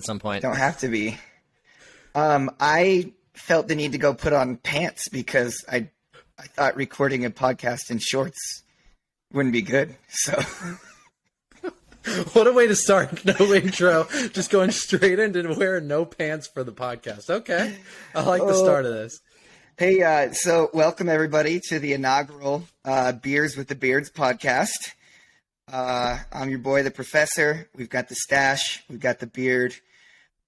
at some point. Don't have to be. I felt the need to go put on pants because I thought recording a podcast in shorts wouldn't be good. So what a way to start. No intro, just going straight into wearing no pants for the podcast. Okay. I like the start of this. Hey, so welcome everybody to the inaugural Beers with the Beards podcast. I'm your boy, the Professor. We've got the stash, we've got the beard,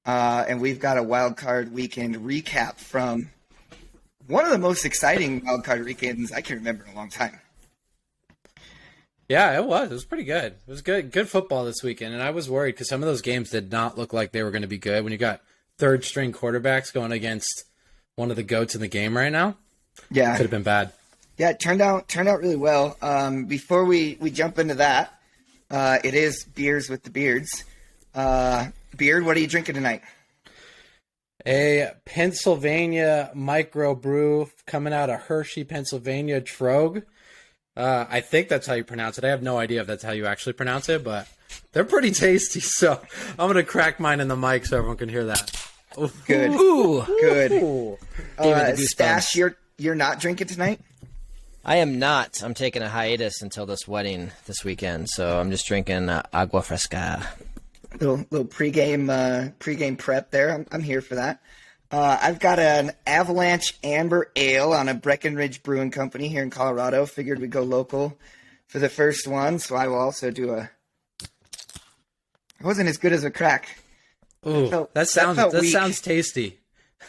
and we've got a wild card weekend recap from one of the most exciting wild card weekends I can remember in a long time. Yeah, it was. It was pretty good. It was good football this weekend, and I was worried because some of those games did not look like they were going to be good. When you got third-string quarterbacks going against one of the GOATs in the game right now, yeah, could have been bad. Yeah, it turned out really well. Before we jump into that, it is Beers with the Beards. Beard, what are you drinking tonight? A Pennsylvania microbrew coming out of Hershey, Pennsylvania, Trogue. I think that's how you pronounce it. I have no idea if that's how you actually pronounce it, but they're pretty tasty. So I'm going to crack mine in the mic so everyone can hear that. Good. Ooh. Good. Ooh. Stash, you're not drinking tonight? I am not. I'm taking a hiatus until this wedding this weekend, so I'm just drinking agua fresca. Little pregame prep there. I'm here for that. I've got an Avalanche Amber Ale on a Breckenridge Brewing Company here in Colorado. Figured we'd go local for the first one, so I will also do a. It wasn't as good as a crack. Ooh, that sounds tasty.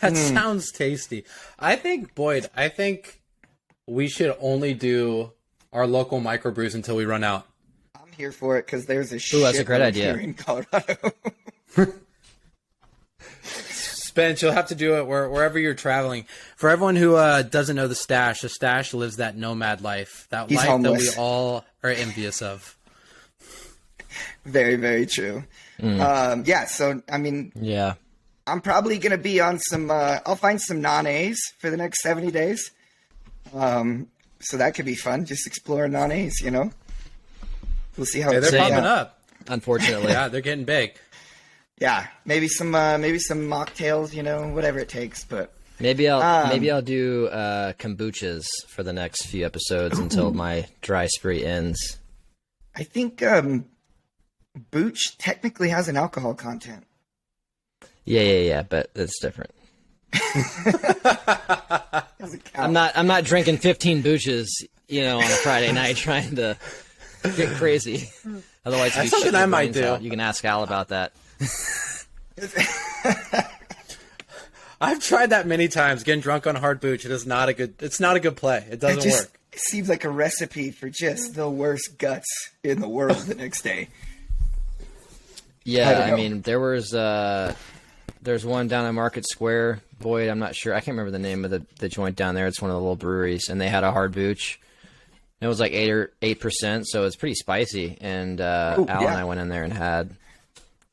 That sounds tasty. I think we should only do our local microbrews until we run out. I'm here for it because there's a that's a great idea here in Colorado. Spence, you'll have to do it wherever you're traveling. For everyone who doesn't know the stash lives that nomad life, that He's life homeless. that we all are envious of. Very, very true. Yeah, so, I mean, Yeah. I'm probably going to be on some, I'll find some non-A's for the next 70 days. So that could be fun, just explore non-A's, you know? We'll see how They're turns popping out. up. Unfortunately. Yeah, they're getting big. Yeah, maybe some mocktails, you know, whatever it takes, but... Maybe I'll do kombuchas for the next few episodes until my dry spree ends. I think Booch technically has an alcohol content. Yeah, but it's different. I'm not drinking 15 booches, on a Friday night trying to get crazy. Otherwise, that's something I might do. You can ask Al about that. I've tried that many times. Getting drunk on hard booch, it's not a good play. It doesn't work. It seems like a recipe for just the worst guts in the world the next day. Yeah, I mean, there's one down at Market Square. Boyd, I'm not sure. I can't remember the name of the joint down there. It's one of the little breweries, and they had a hard booch. It was like 8%, so it's pretty spicy. And Al and I went in there and had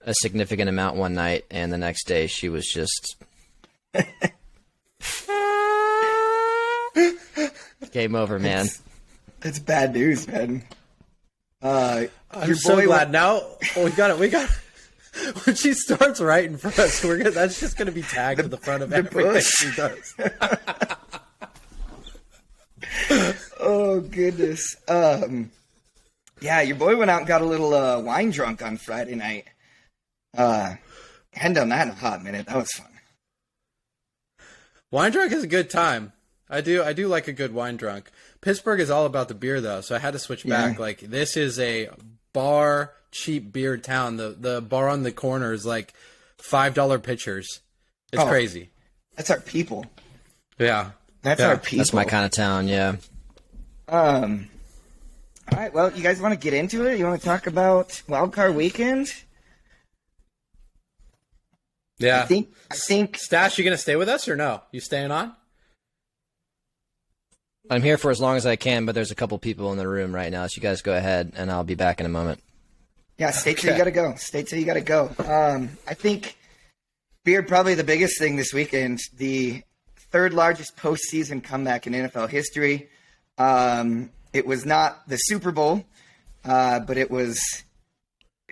a significant amount one night, and the next day she was just game over, man. It's bad news, man. I'm so glad now we got it. When she starts writing for us, that's just going to be tagged to the front of everything she does. Oh, goodness. Yeah, your boy went out and got a little wine drunk on Friday night. Hadn't done that in a hot minute. That was fun. Wine drunk is a good time. I do like a good wine drunk. Pittsburgh is all about the beer, though, so I had to switch back. Like, this is a bar, cheap beer town. The bar on the corner is like $5 pitchers. It's crazy. That's our people. Yeah. That's our people. That's my kind of town, yeah. All right, well, you guys want to get into it? You want to talk about Wild Card Weekend? Yeah. I think Stash, you going to stay with us or no? You staying on? I'm here for as long as I can, but there's a couple people in the room right now, so you guys go ahead, and I'll be back in a moment. Yeah, stay till you got to go. Stay till you got to go. I think beer probably the biggest thing this weekend, the third largest postseason comeback in NFL history. It was not the Super Bowl, but it was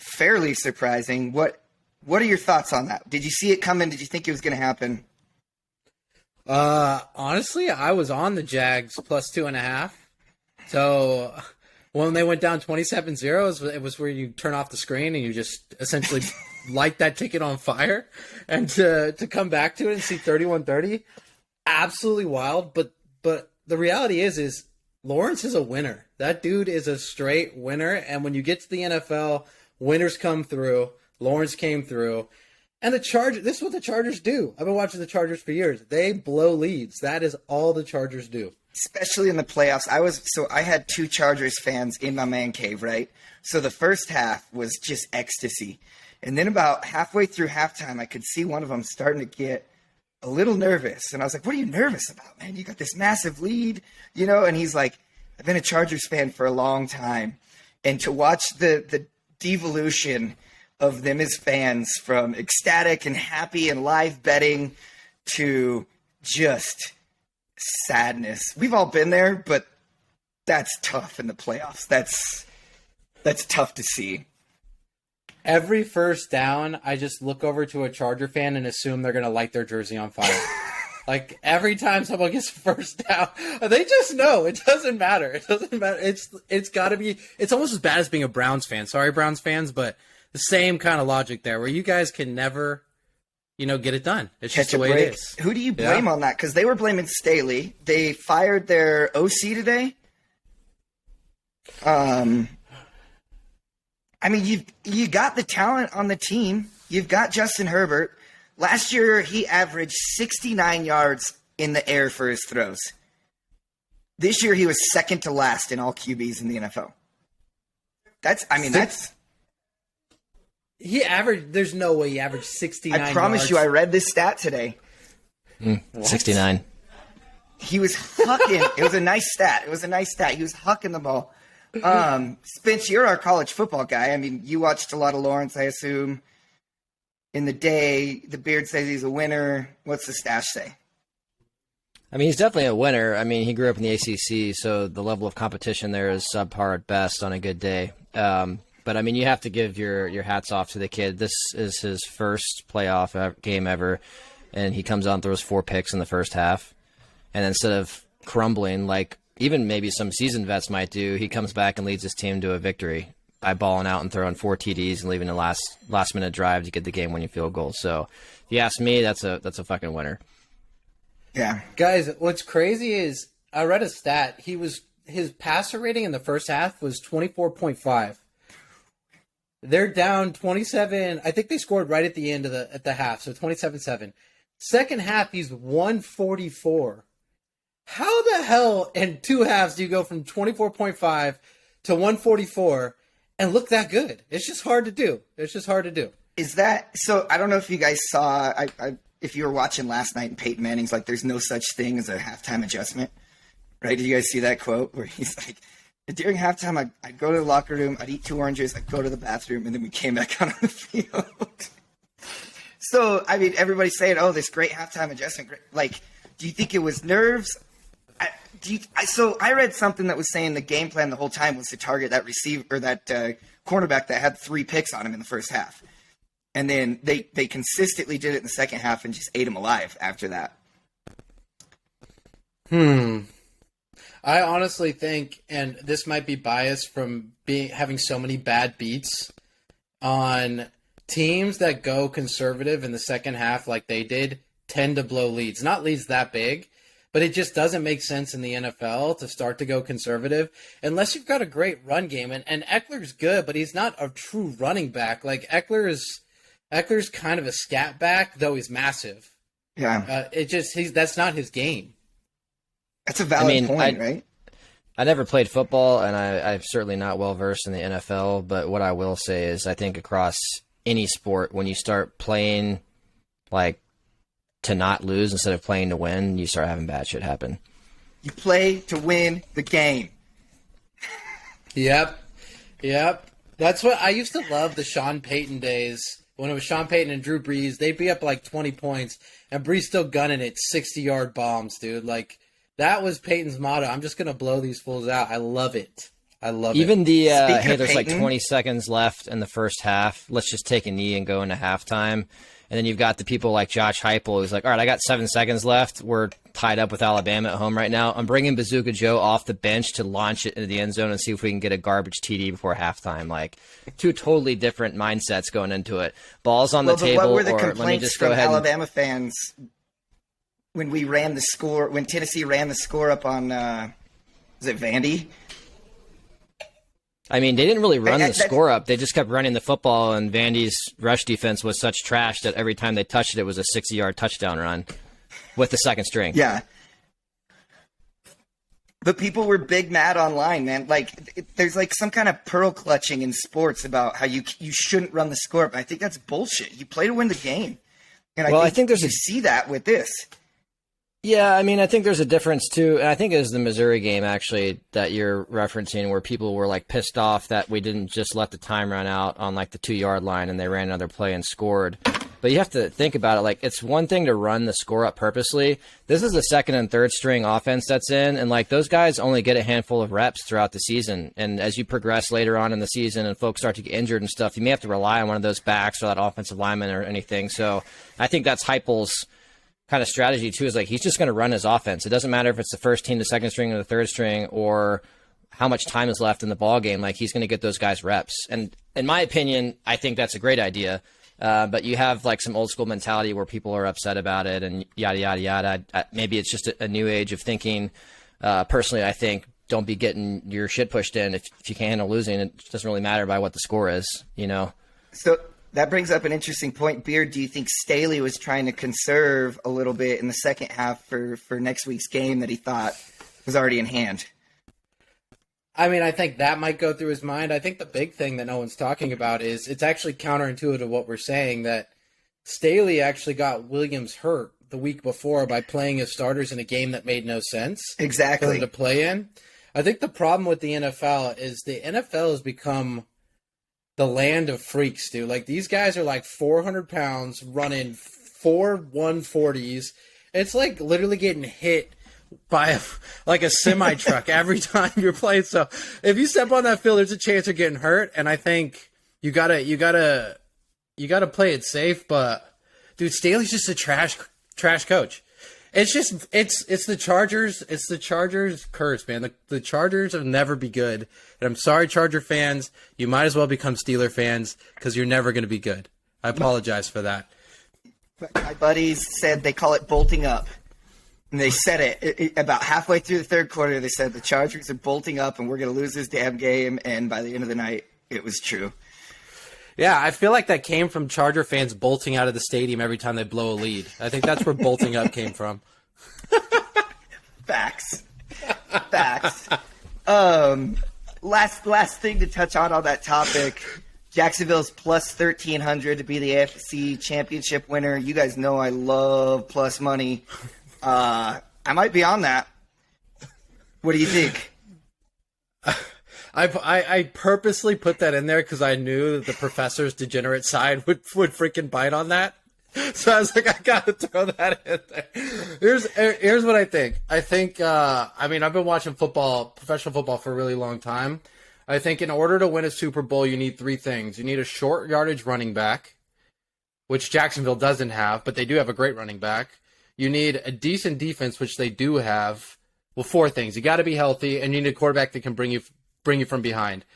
fairly surprising. What What are your thoughts on that? Did you see it coming? Did you think it was going to happen? Honestly, I was on the Jags plus 2.5. So when they went down 27-0, it was where you turn off the screen and you just essentially light that ticket on fire. And to come back to it and see 31-30, absolutely wild. But the reality is Lawrence is a winner. That dude is a straight winner. And when you get to the NFL, winners come through. Lawrence came through. And this is what the Chargers do. I've been watching the Chargers for years. They blow leads. That is all the Chargers do. Especially in the playoffs. I had 2 Chargers fans in my man cave, right? So the first half was just ecstasy. And then about halfway through halftime, I could see one of them starting to get a little nervous. And I was like, what are you nervous about, man? You got this massive lead, And he's like, I've been a Chargers fan for a long time. And to watch the devolution of them as fans from ecstatic and happy and live betting to just sadness. We've all been there, but that's tough in the playoffs. That's tough to see. Every first down, I just look over to a Charger fan and assume they're going to light their jersey on fire. Like, every time someone gets first down, they just know. It doesn't matter. It doesn't matter. It's got to be – it's almost as bad as being a Browns fan. Sorry, Browns fans, but the same kind of logic there where you guys can never, get it done. It's just the way it is. Who do you blame on that? Because they were blaming Staley. They fired their OC today. I mean, you got the talent on the team. You've got Justin Herbert. Last year, he averaged 69 yards in the air for his throws. This year, he was second to last in all QBs in the NFL. He averaged – there's no way he averaged 69 yards. I promise you, I read this stat today. 69. He was hucking. It was a nice stat. He was hucking the ball. Spence, you're our college football guy. I mean, you watched a lot of Lawrence, I assume. In the day, the Beard says he's a winner. What's the stash say? I mean, he's definitely a winner. I mean, he grew up in the ACC, so the level of competition there is subpar at best on a good day. But, I mean, you have to give your hats off to the kid. This is his first playoff game ever, and he comes out and throws 4 picks in the first half. And instead of crumbling like even maybe some seasoned vets might do, he comes back and leads his team to a victory by balling out and throwing 4 TDs and leaving a last-minute drive to get the game-winning field goal. So, if you ask me, that's a fucking winner. Yeah. Guys, what's crazy is I read a stat. His passer rating in the first half was 24.5. They're down 27. I think they scored right at the end of the half, so 27-7. Second half, he's 144. How the hell in 2 halves do you go from 24.5 to 144 and look that good? It's just hard to do. Is that so? I don't know if you guys saw. If you were watching last night, and Peyton Manning's like, "There's no such thing as a halftime adjustment." Right? Did you guys see that quote where he's like, "During halftime, I'd go to the locker room, I'd eat 2 oranges, I'd go to the bathroom, and then we came back out on the field." So, I mean, everybody's saying, "Oh, this great halftime adjustment." Like, do you think it was nerves? So I read something that was saying the game plan the whole time was to target that receiver or that cornerback that had 3 picks on him in the first half. And then they consistently did it in the second half and just ate him alive after that. I honestly think, and this might be biased from having so many bad beats on teams that go conservative in the second half like they did, tend to blow leads. Not leads that big, but it just doesn't make sense in the NFL to start to go conservative unless you've got a great run game. And Eckler's good, but he's not a true running back. Like Eckler's kind of a scat back, though he's massive. Yeah. That's not his game. That's a valid point, right? I never played football, and I'm certainly not well versed in the NFL. But what I will say is, I think across any sport, when you start playing like to not lose instead of playing to win, you start having bad shit happen. You play to win the game. Yep. That's what I used to love the Sean Payton days. When it was Sean Payton and Drew Brees, they'd be up like 20 points, and Brees still gunning it 60-yard bombs, dude. Like, that was Payton's motto. I'm just going to blow these fools out. I love it. I love Even it. the Speaking hey, of there's like Peyton- 20 seconds left in the first half. Let's just take a knee and go into halftime. And then you've got the people like Josh Heupel who's like, all right, I got 7 seconds left. We're tied up with Alabama at home right now. I'm bringing Bazooka Joe off the bench to launch it into the end zone and see if we can get a garbage TD before halftime. Like, two totally different mindsets going into it. Balls on the But table, what were the or let me complaints just go from ahead. Alabama fans when we ran the score? When Tennessee ran the score up on, was it Vandy? I mean, they didn't really run the That's- score up. They just kept running the football, and Vandy's rush defense was such trash that every time they touched it, it was a 60-yard touchdown run with the second string. Yeah. But people were big mad online, man. Like, there's like some kind of pearl clutching in sports about how you shouldn't run the score up. I think that's bullshit. You play to win the game. And Well, I think there's you a- see that with this. Yeah, I mean, I think there's a difference too. And I think it was the Missouri game actually that you're referencing, where people were like pissed off that we didn't just let the time run out on like the 2-yard line and they ran another play and scored. But you have to think about it. Like, it's one thing to run the score up purposely. This is a second and third string offense that's in, and like those guys only get a handful of reps throughout the season. And as you progress later on in the season and folks start to get injured and stuff, you may have to rely on one of those backs or that offensive lineman or anything. So I think that's Heupel's kind of strategy too, is like he's just going to run his offense. It doesn't matter if it's the first team, the second string, or the third string, or how much time is left in the ball game. Like, he's going to get those guys reps. And in my opinion, I think that's a great idea. But you have like some old school mentality where people are upset about it and yada, yada, yada. Maybe it's just a new age of thinking. Personally, I think don't be getting your shit pushed in. If you can't handle losing, it doesn't really matter by what the score is, you know? So that brings up an interesting point. Beard, do you think Staley was trying to conserve a little bit in the second half for next week's game that he thought was already in hand? I mean, I think that might go through his mind. I think the big thing that no one's talking about is it's actually counterintuitive to what we're saying, that Staley actually got Williams hurt the week before by playing his starters in a game that made no sense for Exactly. him to play in. I think the problem with the NFL is the NFL has become the land of freaks, dude. Like, these guys are like 400 pounds running 4 140s. It's like literally getting hit by a semi truck every time you're playing. So if you step on that field, there's a chance you're getting hurt. And I think you gotta play it safe. But dude, Staley's just a trash coach. It's just it's the Chargers. It's the Chargers curse, man. The Chargers will never be good. And I'm sorry, Charger fans. You might as well become Steeler fans because you're never going to be good. I apologize for that. My buddies said they call it bolting up. And they said it about halfway through the third quarter. They said the Chargers are bolting up and we're going to lose this damn game. And by the end of the night, it was true. Yeah, I feel like that came from Charger fans bolting out of the stadium every time they blow a lead. I think that's where bolting up came from. Facts. Last thing to touch on that topic. Jacksonville's plus 1,300 to be the AFC Championship winner. You guys know I love plus money. I might be on that. What do you think? I purposely put that in there because I knew that the professor's degenerate side would freaking bite on that. So I was like, I gotta throw that in there. Here's what I think. I think I mean, I've been watching professional football for a really long time. I think in order to win a Super Bowl, you need 3 things. You need a short yardage running back, which Jacksonville doesn't have, but they do have a great running back. You need a decent defense, which they do have. Well, 4 things. You got to be healthy, and you need a quarterback that can bring you from behind.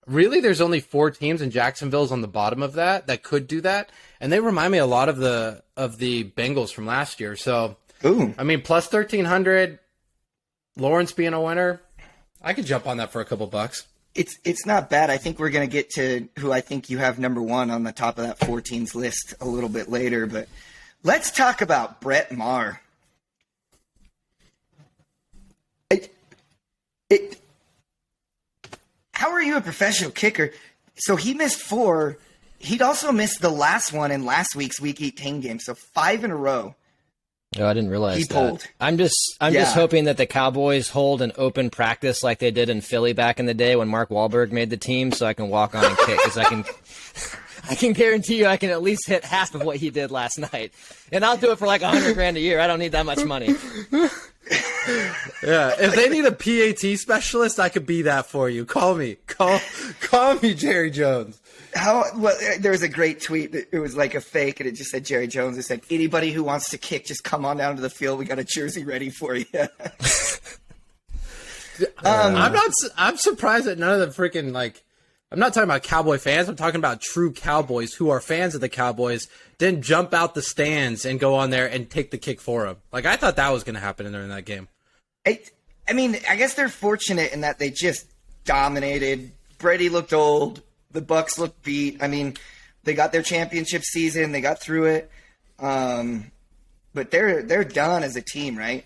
Really, there's only 4 teams, and Jacksonville's on the bottom of that could do that, and they remind me a lot of the Bengals from last year. So, Ooh. I mean, plus 1,300, Lawrence being a winner, I could jump on that for a couple bucks. It's not bad. I think we're going to get to who I think you have number 1 on the top of that 14s list a little bit later, but let's talk about Brett Maher. How are you a professional kicker? So he missed 4. He'd also missed the last one in last week's Week 18 game, so 5 in a row. Oh, I didn't realize He that. pulled. I'm just hoping that the Cowboys hold an open practice like they did in Philly back in the day when Mark Wahlberg made the team, so I can walk on and kick. Because I can guarantee you I can at least hit half of what he did last night, and I'll do it for like $100,000 a year. I don't need that much money. Yeah, if they need a PAT specialist, I could be that for you. Call me, call me, Jerry Jones. There was a great tweet. It was like a fake, and it just said Jerry Jones. It said, "Anybody who wants to kick, just come on down to the field. We got a jersey ready for you." I'm surprised that none of the freaking I'm not talking about Cowboy fans. I'm talking about true Cowboys who are fans of the Cowboys. Didn't jump out the stands and go on there and take the kick for them. I thought that was going to happen during that game. I mean, I guess they're fortunate in that they just dominated. Brady looked old. The Bucs looked beat. I mean, they got their championship season. They got through it. But they're done as a team, right?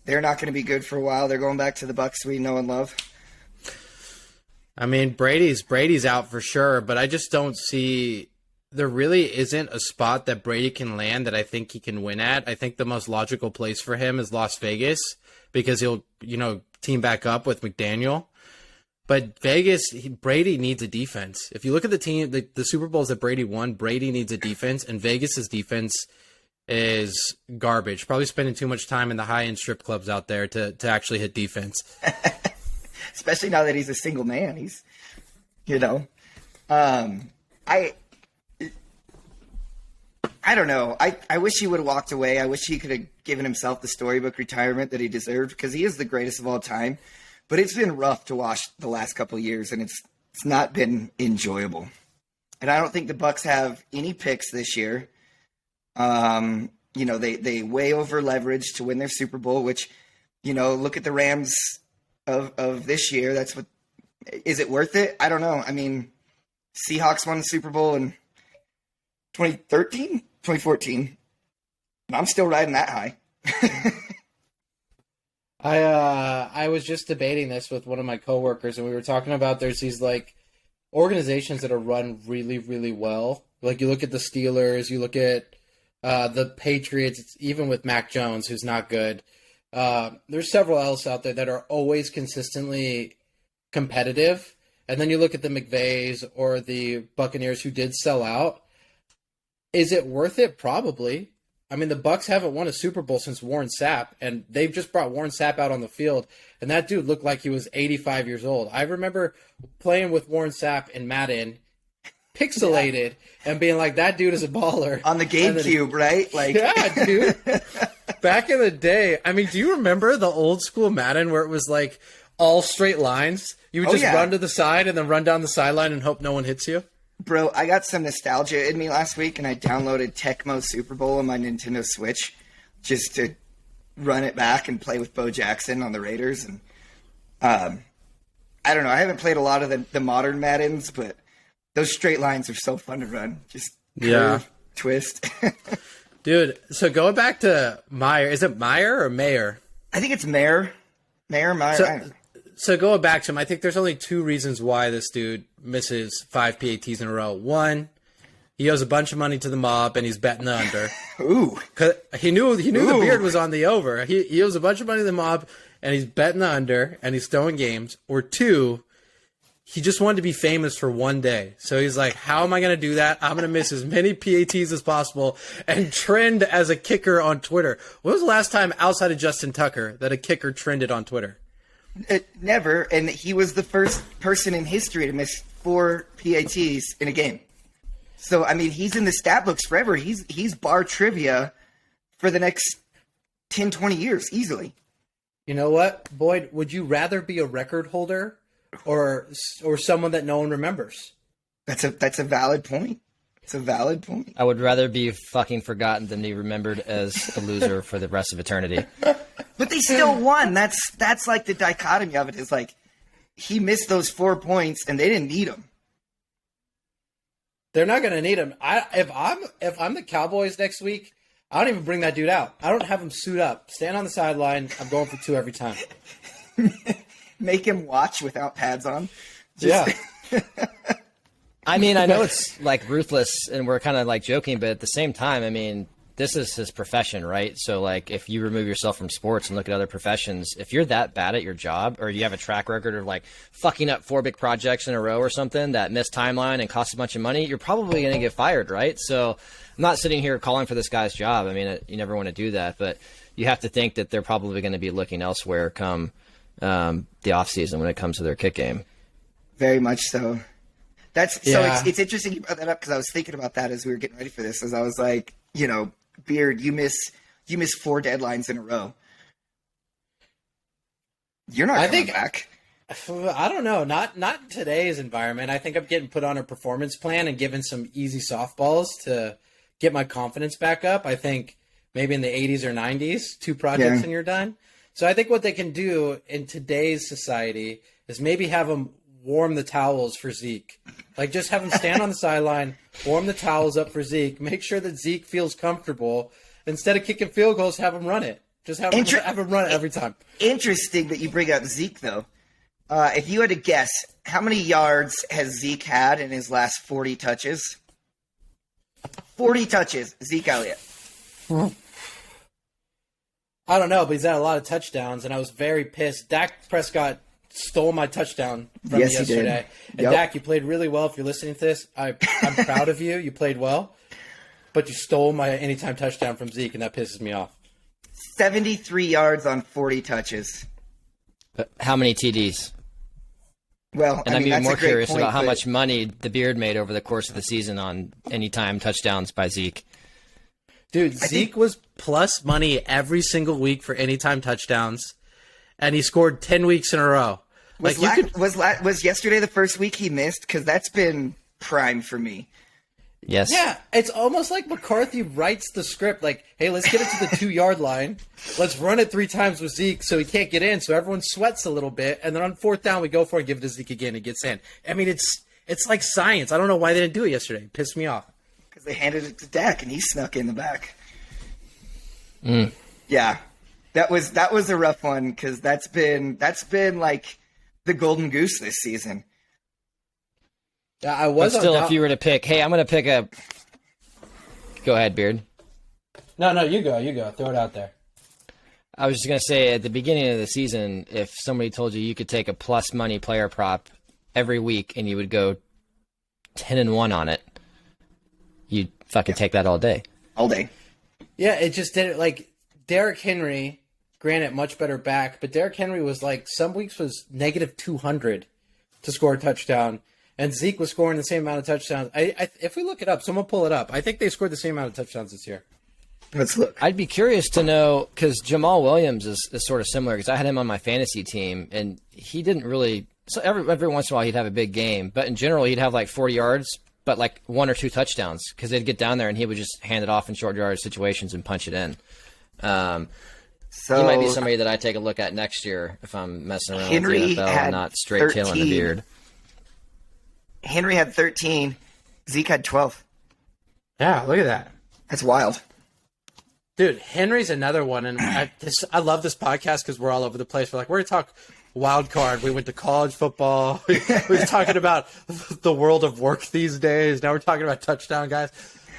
They're not going to be good for a while. They're going back to the Bucs we know and love. I mean, Brady's out for sure, but I just don't see there really isn't a spot that Brady can land that I think he can win at. I think the most logical place for him is Las Vegas because he'll, team back up with McDaniel. But Brady needs a defense. If you look at the team, the Super Bowls that Brady won, Brady needs a defense, and Vegas's defense is garbage. Probably spending too much time in the high-end strip clubs out there to actually hit defense. Especially now that he's a single man. He's, I don't know. I wish he would have walked away. I wish he could have given himself the storybook retirement that he deserved because he is the greatest of all time. But it's been rough to watch the last couple of years, and it's not been enjoyable. And I don't think the Bucs have any picks this year. They way over leveraged to win their Super Bowl, which, look at the Rams of this year. Is it worth it? I don't know. I mean, Seahawks won the Super Bowl in 2014, and I'm still riding that high. I was just debating this with one of my coworkers, and we were talking about there's these organizations that are run really, really well. You look at the Steelers, you look at the Patriots, even with Mac Jones, who's not good. There's several else out there that are always consistently competitive. And then you look at the McVays or the Buccaneers who did sell out. Is it worth it? Probably. I mean, the Bucs haven't won a Super Bowl since Warren Sapp, and they've just brought Warren Sapp out on the field, and that dude looked like he was 85 years old. I remember playing with Warren Sapp in Madden, pixelated, and being like, that dude is a baller. On the GameCube, right? Yeah, dude. Back in the day, I mean, do you remember the old school Madden where it was all straight lines? You would just run to the side and then run down the sideline and hope no one hits you? Bro, I got some nostalgia in me last week, and I downloaded Tecmo Super Bowl on my Nintendo Switch just to run it back and play with Bo Jackson on the Raiders. And I don't know. I haven't played a lot of the modern Maddens, but those straight lines are so fun to run. Just curve, twist. Dude, so going back to Meyer, is it Meyer or Mayer? I think it's Meyer. Meyer. So going back to him, I think there's only two reasons why this dude misses 5 PATs in a row. One, he owes a bunch of money to the mob, and he's betting the under. Ooh. 'Cause he knew the beard was on the over. He owes a bunch of money to the mob, and he's betting the under, and he's throwing games. Or two, he just wanted to be famous for one day. So he's like, how am I going to do that? I'm going to miss as many PATs as possible and trend as a kicker on Twitter. When was the last time outside of Justin Tucker that a kicker trended on Twitter? Never, and he was the first person in history to miss 4 PATs in a game. So, I mean, he's in the stat books forever. He's bar trivia for the next 10, 20 years, easily. You know what, Boyd? Would you rather be a record holder or someone that no one remembers? That's a valid point. It's a valid point. I would rather be fucking forgotten than be remembered as a loser for the rest of eternity. But they still won. That's like the dichotomy of it is he missed those 4 points and they didn't need him. They're not going to need him. If I'm the Cowboys next week, I don't even bring that dude out. I don't have him suit up. Stand on the sideline. I'm going for 2 every time. Make him watch without pads on. Yeah. I mean, I know it's ruthless and we're kind of joking, but at the same time, I mean, this is his profession, right? So like if you remove yourself from sports and look at other professions, if you're that bad at your job or you have a track record of like fucking up 4 big projects in a row or something that miss timeline and cost a bunch of money, you're probably going to get fired, right? So I'm not sitting here calling for this guy's job. I mean, you never want to do that, but you have to think that they're probably going to be looking elsewhere come the off season when it comes to their kick game. Very much so. So it's interesting you brought that up because I was thinking about that as we were getting ready for this. As I was like, Beard, you miss 4 deadlines in a row. You're not coming back. I don't know. Not in today's environment. I think I'm getting put on a performance plan and given some easy softballs to get my confidence back up. I think maybe in the 80s or 90s, 2 projects and you're done. So I think what they can do in today's society is maybe have them warm the towels for Zeke. Like just have him stand on the sideline, warm the towels up for Zeke, make sure that Zeke feels comfortable. Instead of kicking field goals, have him run it. Just have him run it every time. Interesting that you bring up Zeke, though. If you had to guess, how many yards has Zeke had in his last 40 touches? 40 touches, Zeke Elliott. I don't know, but he's had a lot of touchdowns, and I was very pissed. Dak Prescott stole my touchdown from me yesterday. And Dak, you played really well. If you're listening to this, I'm proud of you. You played well, but you stole my anytime touchdown from Zeke, and that pisses me off. 73 yards on 40 touches. How many TDs? Well, and I'm even more curious about how but... much money the Beard made over the course of the season on anytime touchdowns by Zeke. Dude, Zeke was plus money every single week for anytime touchdowns, and he scored 10 weeks in a row. Was yesterday the first week he missed? Because that's been prime for me. Yes. Yeah, it's almost like McCarthy writes the script like, hey, let's get it to the 2-yard line. Let's run it 3 times with Zeke so he can't get in, so everyone sweats a little bit, and then on 4th down we go for it and give it to Zeke again and gets in. I mean, it's like science. I don't know why they didn't do it yesterday. It pissed me off. Because they handed it to Dak and he snuck in the back. Mm. Yeah, that was a rough one because that's been like the golden goose this season. Yeah, I was. But still, if you were to pick, hey, I'm going to pick a. Go ahead, Beard. No, you go. Throw it out there. I was just going to say at the beginning of the season, if somebody told you could take a plus money player prop every week and you would go 10-1 on it, you'd fucking take that all day. All day. Yeah, it just didn't like Derrick Henry. Granted, much better back, but Derrick Henry was like some weeks was negative 200 to score a touchdown. And Zeke was scoring the same amount of touchdowns. If we look it up, someone pull it up. I think they scored the same amount of touchdowns this year. Let's look. I'd be curious to know, because Jamal Williams is sort of similar, because I had him on my fantasy team, and he didn't really – so every once in a while he'd have a big game. But in general, he'd have like 40 yards, but like 1 or 2 touchdowns, because they'd get down there and he would just hand it off in short yardage situations and punch it in. So he might be somebody that I take a look at next year if I'm messing around with the NFL and not straight tailing the Beard. Henry had 13. Zeke had 12. Yeah, look at that. That's wild. Dude, Henry's another one. And I love this podcast because we're all over the place. We're like, we're going to talk wild card. We went to college football. We're talking about the world of work these days. Now we're talking about touchdown guys.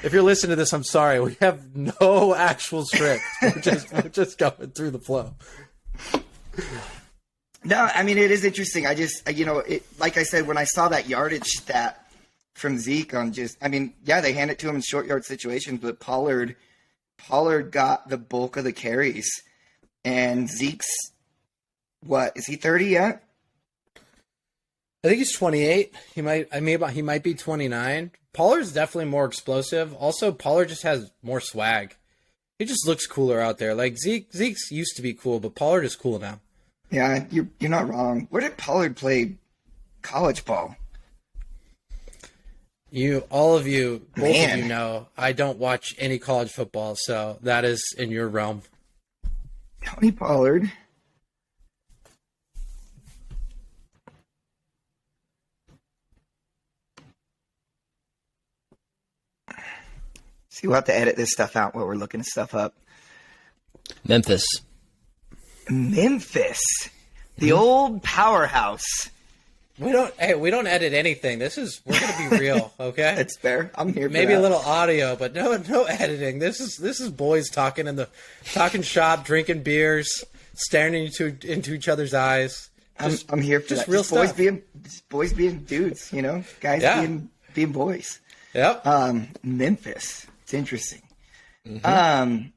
If you're listening to this, I'm sorry. We have no actual script. We're just going through the flow. No, I mean, it is interesting. I just, like I said, when I saw that yardage stat from Zeke on they hand it to him in short yard situations, but Pollard got the bulk of the carries. And Zeke's, is he 30 yet? I think he's 28. He might be 29. Pollard's definitely more explosive. Also, Pollard just has more swag. He just looks cooler out there. Like Zeke's used to be cool, but Pollard is cool now. Yeah, you're not wrong. Where did Pollard play college ball? Both of you know, I don't watch any college football, so that is in your realm. Tony Pollard. See, we'll have to edit this stuff out while we're looking stuff up. Memphis. The old powerhouse. We don't edit anything. We're gonna be real, okay? It's fair. I'm here. For Maybe that. a little audio, but no editing. This is boys talking talking shop, drinking beers, staring into each other's eyes. I'm here for just that. real Just stuff. Boys being dudes, guys being boys. Yep. Memphis. It's interesting. Mm-hmm.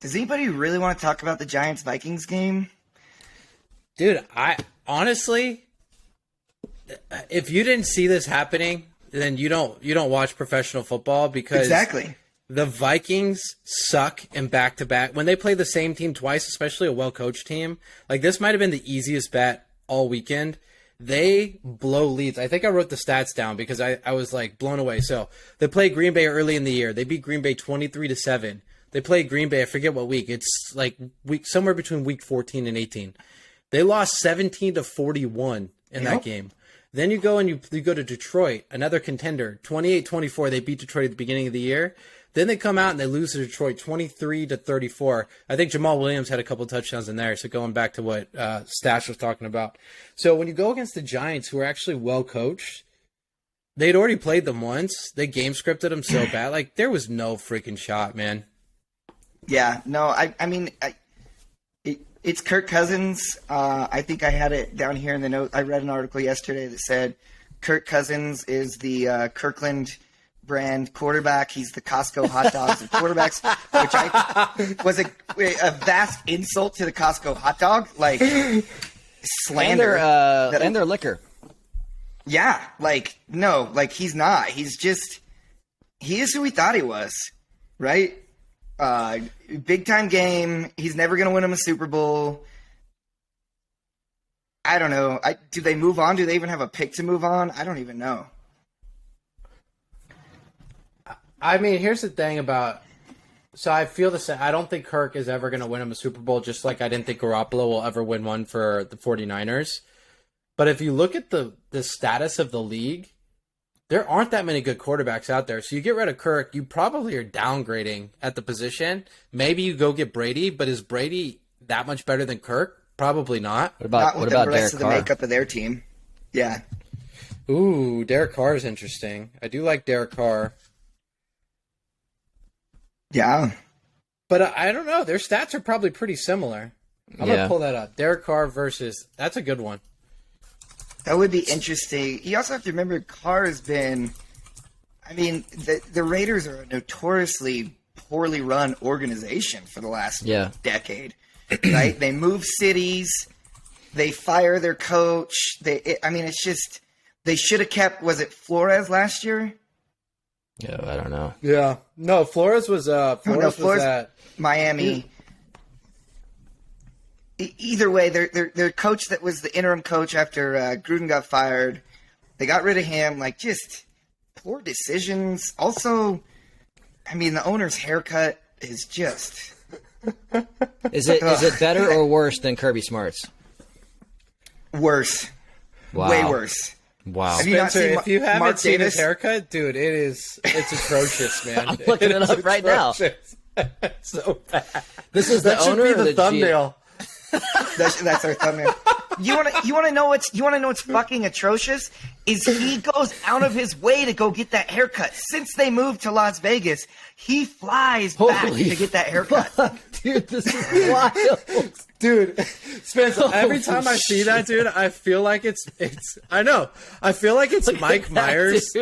Does anybody really want to talk about the Giants Vikings game? Dude, I honestly, if you didn't see this happening, then you don't watch professional football, because Exactly. the Vikings suck in back-to-back. When they play the same team twice, especially a well-coached team, like this might have been the easiest bet all weekend. They blow leads. I think I wrote the stats down because I was like blown away. So they played Green Bay early in the year. They beat Green Bay 23-7. They played Green Bay, I forget what week. It's like somewhere between week 14 and 18. They lost 17-41 in that game. Then you go and you go to Detroit, another contender, 28-24. They beat Detroit at the beginning of the year. Then they come out and they lose to Detroit 23-34. I think Jamal Williams had a couple touchdowns in there. So going back to what Stash was talking about. So when you go against the Giants, who are actually well coached, they'd already played them once. They game scripted them so bad. Like, there was no freaking shot, man. Yeah, no, I mean, it's Kirk Cousins. I think I had it down here in the note. I read an article yesterday that said Kirk Cousins is the Kirkland brand quarterback. He's the Costco hot dogs of quarterbacks, which was a vast insult to the Costco hot dog, like slander. And their liquor. Yeah, like, no, like he's not. He is who we thought he was, right? Big time game. He's never going to win him a Super Bowl. I don't know. Do they move on? Do they even have a pick to move on? I don't even know. I mean, here's the thing about. So I feel the same. I don't think Kirk is ever going to win him a Super Bowl, just like I didn't think Garoppolo will ever win one for the 49ers. But if you look at the status of the league, there aren't that many good quarterbacks out there. So you get rid of Kirk, you probably are downgrading at the position. Maybe you go get Brady, but is Brady that much better than Kirk? Probably not. Not with what about the rest Derek of the Carr? makeup of their team. Yeah. Ooh, Derek Carr is interesting. I do like Derek Carr. Yeah. But I don't know. Their stats are probably pretty similar. I'm going to pull that up. Derek Carr versus... That's a good one. That would be interesting. You also have to remember Carr has been... I mean, the Raiders are a notoriously poorly run organization for the last decade. Right? They move cities. They fire their coach. It's just... They should have kept... Was it Flores last year? Yeah, I don't know. Yeah. No, Flores was Flores was at Miami. Either way, their coach that was the interim coach after Gruden got fired, they got rid of him. Like, just poor decisions. Also, I mean, the owner's haircut is just... Is it better or worse than Kirby Smart's? Worse. Wow. Way worse. Wow. Have you not Spencer, seen if you haven't Mark seen Davis? his haircut, dude, it's atrocious, man. I'm looking it up right now. It's so bad. This is That the should owner be or the the thumbnail. That's our thumbnail. You want to know what's fucking atrocious? Is he goes out of his way to go get that haircut. Since they moved to Las Vegas, he flies back to get that haircut. Fuck, dude, this is wild. Dude, Spencer, every time I see that, dude, I feel like it's I know. I feel like it's Mike Myers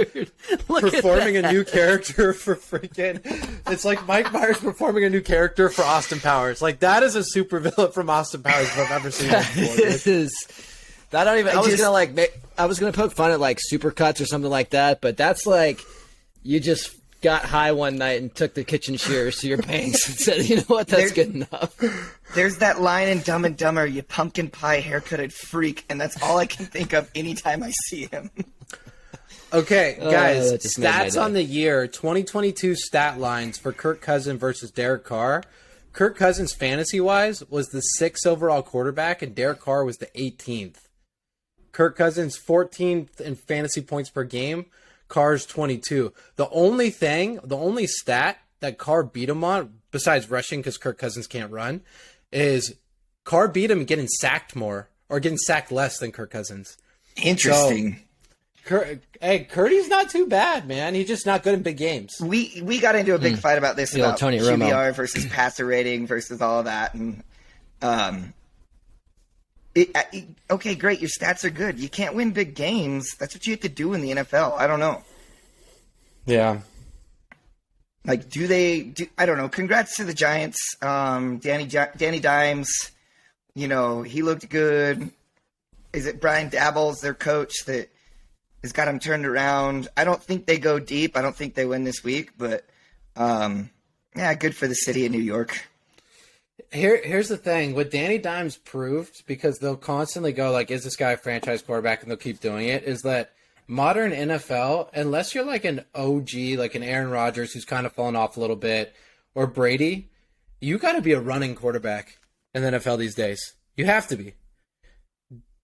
performing a new character for freaking it's like Mike Myers performing a new character for Austin Powers. Like, that is a supervillain from Austin Powers if I've ever seen it before. Dude. It is. I don't even. I was gonna poke fun at like supercuts or something like that, but that's like you just got high one night and took the kitchen shears to your bangs and said, you know what, that's good enough. There's that line in Dumb and Dumber, you pumpkin pie haircutted freak, and that's all I can think of anytime I see him. Okay, guys, that just made my stats day. on the year, 2022 stat lines for Kirk Cousins versus Derek Carr. Kirk Cousins, fantasy-wise, was the 6th overall quarterback, and Derek Carr was the 18th. Kirk Cousins, 14th in fantasy points per game. Carr's 22. The only stat that Carr beat him on, besides rushing because Kirk Cousins can't run, is Carr beat him getting sacked more, or getting sacked less than Kirk Cousins. Interesting. Hey, Curdy's not too bad, man. He's just not good in big games. We got into a big fight about this, about Tony QBR Romo versus passer rating versus all of that, and okay, great. Your stats are good. You can't win big games. That's what you have to do in the NFL. I don't know. Yeah. Like, I don't know. Congrats to the Giants. Danny Dimes, he looked good. Is it Brian Daboll's their coach that has got him turned around? I don't think they go deep. I don't think they win this week, but good for the city of New York. Here's the thing. What Danny Dimes proved, because they'll constantly go like, is this guy a franchise quarterback? And they'll keep doing it, is that modern NFL, unless you're like an OG, like an Aaron Rodgers who's kind of fallen off a little bit, or Brady, you got to be a running quarterback in the NFL these days. You have to be.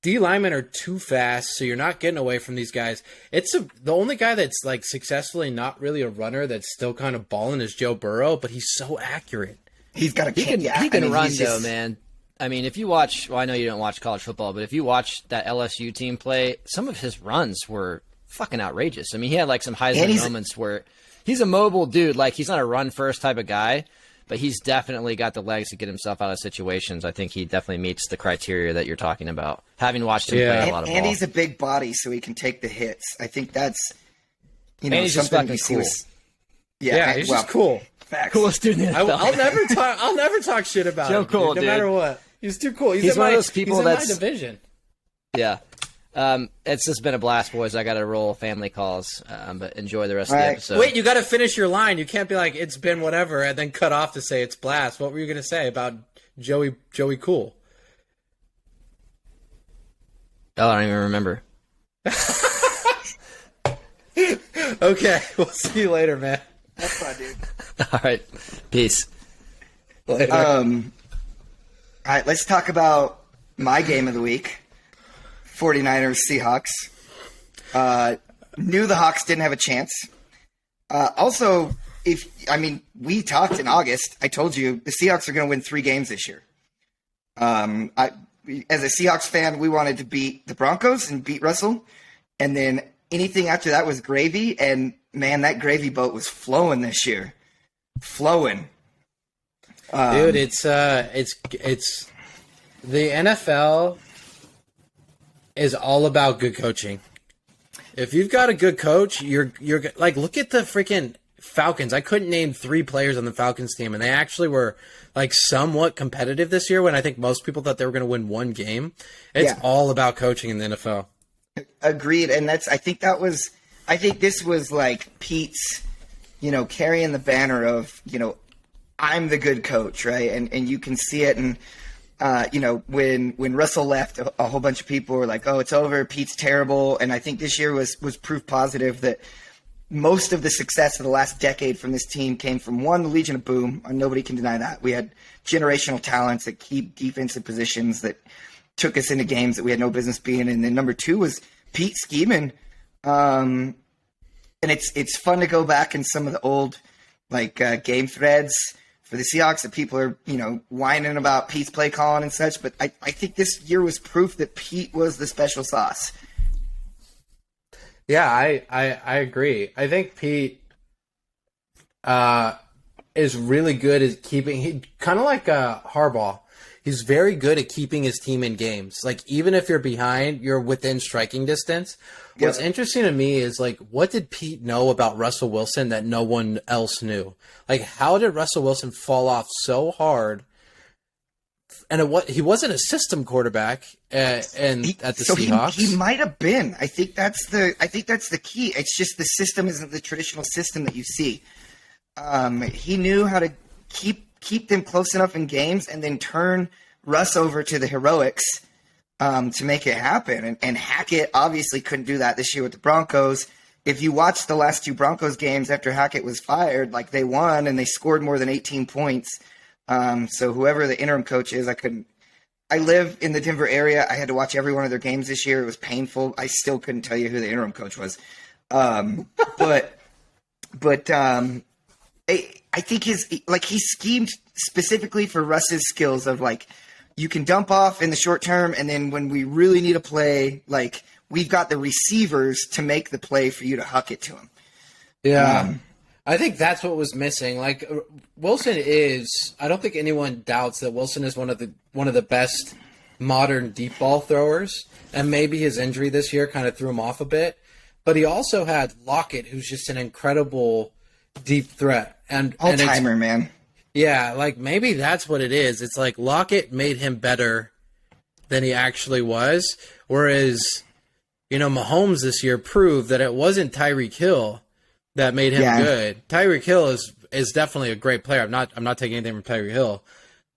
D linemen are too fast, so you're not getting away from these guys. The only guy that's like successfully not really a runner that's still kind of balling is Joe Burrow, but he's so accurate. He's got a He can run though, man. I mean, if you watch, well, I know you don't watch college football, but if you watch that LSU team play, some of his runs were fucking outrageous. I mean, he had like some Heisman moments where he's a mobile dude. Like, he's not a run first type of guy, but he's definitely got the legs to get himself out of situations. I think he definitely meets the criteria that you're talking about, having watched him play a lot of ball. And he's a big body, so he can take the hits. I think that's, and he's just fucking cool. He's just cool. Facts. Coolest dude in the NFL. I'll never talk shit about him. Cool, dude, no matter what. He's too cool. He's one of those people that's in my division. Yeah. It's just been a blast, boys. I got to roll family calls, but enjoy the rest of the episode. Wait, you got to finish your line. You can't be like, it's been whatever, and then cut off to say it's blast. What were you going to say about Joey Cool? Oh, I don't even remember. Okay, we'll see you later, man. That's fine, dude. All right. Peace. Later. All right, let's talk about my game of the week. 49ers Seahawks. Knew the Hawks didn't have a chance. Also, we talked in August. I told you the Seahawks are going to win 3 games this year. As a Seahawks fan, we wanted to beat the Broncos and beat Russell. And then anything after that was gravy. And man, that gravy boat was flowing this year. Flowing. Dude, it's the NFL is all about good coaching. If you've got a good coach, you're like, look at the freaking Falcons. I couldn't name 3 players on the Falcons team, and they actually were like somewhat competitive this year when I think most people thought they were going to win 1 game. It's all about coaching in the NFL. Agreed. And I think this was like Pete's, carrying the banner of, I'm the good coach, right? And you can see it. And, when Russell left, a whole bunch of people were like, oh, it's over. Pete's terrible. And I think this year was proof positive that most of the success of the last decade from this team came from, one, the Legion of Boom. Nobody can deny that. We had generational talents at key defensive positions that took us into games that we had no business being in. And then number 2 was Pete scheming. And it's fun to go back in some of the old game threads for the Seahawks that people are, whining about Pete's play calling and such. But I think this year was proof that Pete was the special sauce. Yeah, I agree. I think Pete is really good at keeping – kind of like Harbaugh. He's very good at keeping his team in games. Like, even if you're behind, you're within striking distance. Yep. What's interesting to me is, like, what did Pete know about Russell Wilson that no one else knew? Like, how did Russell Wilson fall off so hard? And he wasn't a system quarterback at the Seahawks. He might have been. I think that's the key. It's just the system isn't the traditional system that you see. He knew how to keep them close enough in games and then turn Russ over to the heroics to make it happen. And Hackett obviously couldn't do that this year with the Broncos. If you watch the last 2 Broncos games after Hackett was fired, like, they won and they scored more than 18 points. So whoever the interim coach is, I live in the Denver area. I had to watch every one of their games this year. It was painful. I still couldn't tell you who the interim coach was. But I think he schemed specifically for Russ's skills of, like, you can dump off in the short term, and then when we really need a play, like, we've got the receivers to make the play for you to huck it to him. Yeah. I think that's what was missing. Like Wilson I don't think anyone doubts that Wilson is one of the best modern deep ball throwers, and maybe his injury this year kind of threw him off a bit. But he also had Lockett, who's just an incredible deep threat. And All-timer, man. Yeah, like maybe that's what it is. It's like Lockett made him better than he actually was, whereas, Mahomes this year proved that it wasn't Tyreek Hill that made him good. Tyreek Hill is definitely a great player. I'm not taking anything from Tyreek Hill,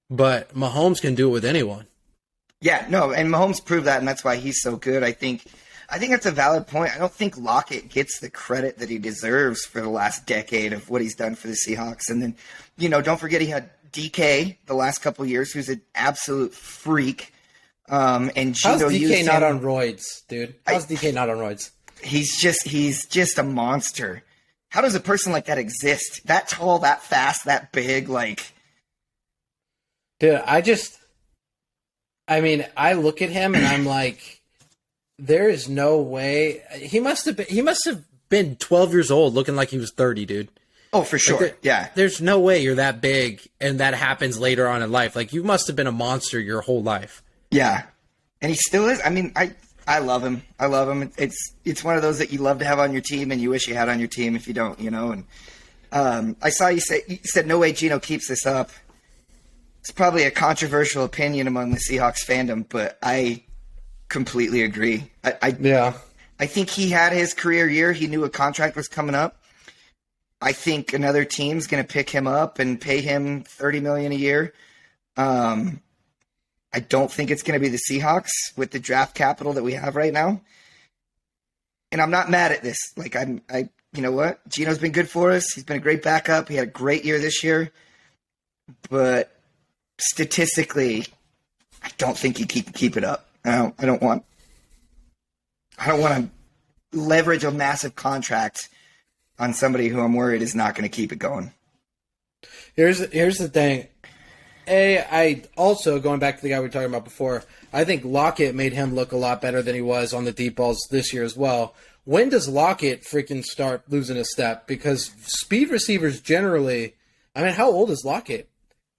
but Mahomes can do it with anyone. Yeah, no, and Mahomes proved that, and that's why he's so good. I think that's a valid point. I don't think Lockett gets the credit that he deserves for the last decade of what he's done for the Seahawks. And then, don't forget he had DK the last couple of years, who's an absolute freak. And Gino how's DK used not him. On roids, dude? How's DK not on roids? He's just a monster. How does a person like that exist? That tall, that fast, that big, like. Dude, I look at him and I'm like, there is no way he must have been 12 years old looking like he was 30, dude. Oh, for sure. Yeah. There's no way you're that big and that happens later on in life. Like, you must have been a monster your whole life. Yeah. And he still is. I mean, I love him. I love him. It's one of those that you love to have on your team and you wish you had on your team if you don't, And I saw you said no way Gino keeps this up. It's probably a controversial opinion among the Seahawks fandom, but I completely agree. I think he had his career year. He knew a contract was coming up. I think another team's going to pick him up and pay him $30 million a year. I don't think it's going to be the Seahawks with the draft capital that we have right now. And I'm not mad at this. Like, you know what? Gino's been good for us. He's been a great backup. He had a great year this year. But statistically, I don't think he can keep it up. I don't want to leverage a massive contract on somebody who I'm worried is not going to keep it going. Here's the thing. I also, going back to the guy we were talking about before, I think Lockett made him look a lot better than he was on the deep balls this year as well. When does Lockett freaking start losing a step? Because speed receivers generally, how old is Lockett?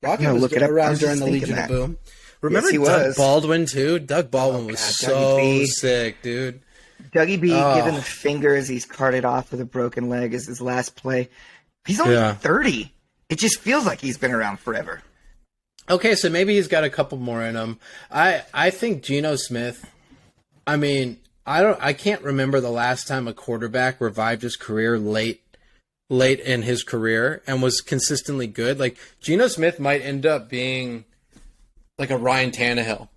Lockett was around during the Legion of Boom. Remember Doug Baldwin, too? Doug Baldwin was so sick, dude. Dougie B giving the finger as he's carted off with a broken leg as his last play. He's only 30. It just feels like he's been around forever. Okay, so maybe he's got a couple more in him. I think Geno Smith, I can't remember the last time a quarterback revived his career late in his career and was consistently good. Like, Geno Smith might end up being like a Ryan Tannehill.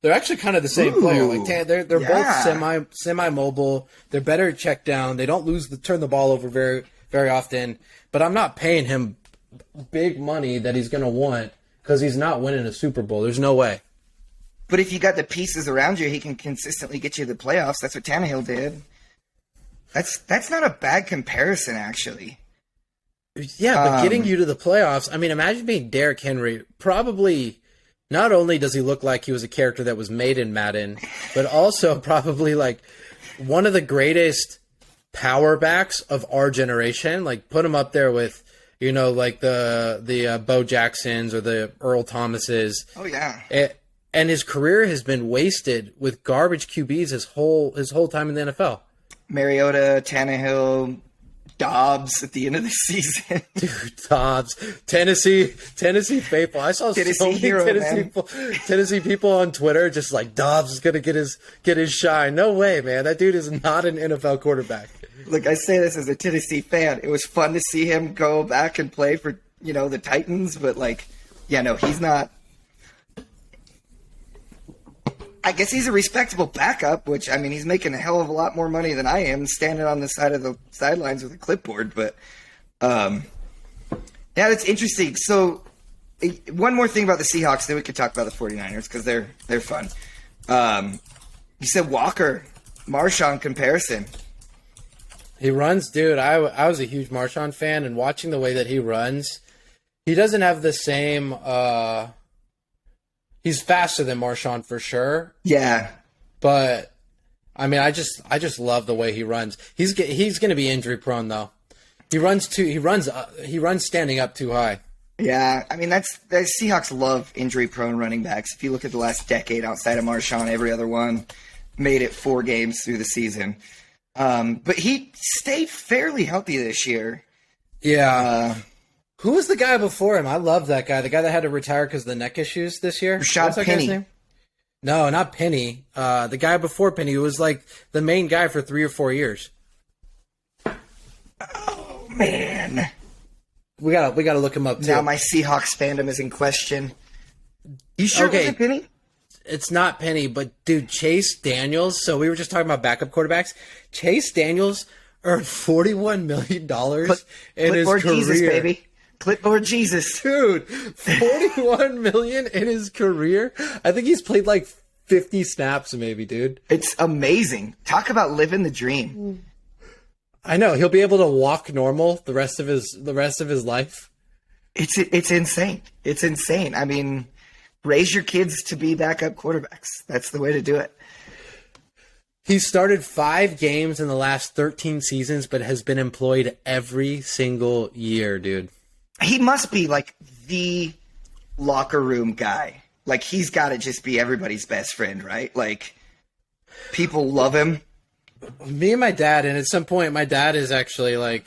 They're actually kind of the same player. Like, they're both semi-mobile. They're better at check down. They don't turn the ball over very, very often. But I'm not paying him big money that he's going to want because he's not winning a Super Bowl. There's no way. But if you got the pieces around you, he can consistently get you to the playoffs. That's what Tannehill did. That's not a bad comparison, actually. Yeah, but getting you to the playoffs, imagine being Derrick Henry. Probably, not only does he look like he was a character that was made in Madden, but also probably like one of the greatest power backs of our generation. Like, put him up there with, like the Bo Jacksons or the Earl Thomases. Oh, yeah. And his career has been wasted with garbage QBs his whole time in the NFL. Mariota, Tannehill, Dobbs at the end of the season. Dude, Dobbs. Tennessee faithful. I saw Tennessee so many hero, Tennessee people on Twitter just like, Dobbs is going to get his shine. No way, man. That dude is not an NFL quarterback. Look, I say this as a Tennessee fan. It was fun to see him go back and play for, the Titans, but he's not. I guess he's a respectable backup, which, he's making a hell of a lot more money than I am standing on the side of the sidelines with a clipboard. But, that's interesting. So, one more thing about the Seahawks, then we could talk about the 49ers because they're fun. You said Walker, Marshawn comparison. He runs, dude. I was a huge Marshawn fan, and watching the way that he runs, he doesn't have the same... he's faster than Marshawn for sure. Yeah. But I mean, I just love the way he runs. He's going to be injury prone though. He runs standing up too high. Yeah, I mean the Seahawks love injury prone running backs. If you look at the last decade, outside of Marshawn, every other one made it 4 games through the season. But he stayed fairly healthy this year. Yeah. Who was the guy before him? I love that guy. The guy that had to retire because of the neck issues this year. Rashad Penny. No, not Penny. The guy before Penny, who was like the main guy for 3 or 4 years. Oh man, we gotta look him up too. Now my Seahawks fandom is in question. You sure it wasn't Penny? It's not Penny, but dude, Chase Daniels. So we were just talking about backup quarterbacks. Chase Daniels earned $41 million in his career. Jesus, baby. Clipboard Jesus. Dude, $41 million in his career. I think he's played like 50 snaps maybe, dude. It's amazing. Talk about living the dream. I know. He'll be able to walk normal the rest of his life. It's insane. It's insane. I mean, raise your kids to be backup quarterbacks. That's the way to do it. He started 5 games in the last 13 seasons, but has been employed every single year, dude. He must be like the locker room guy. Like he's got to just be everybody's best friend, right? Like people love him. Me and my dad, and at some point, my dad is actually like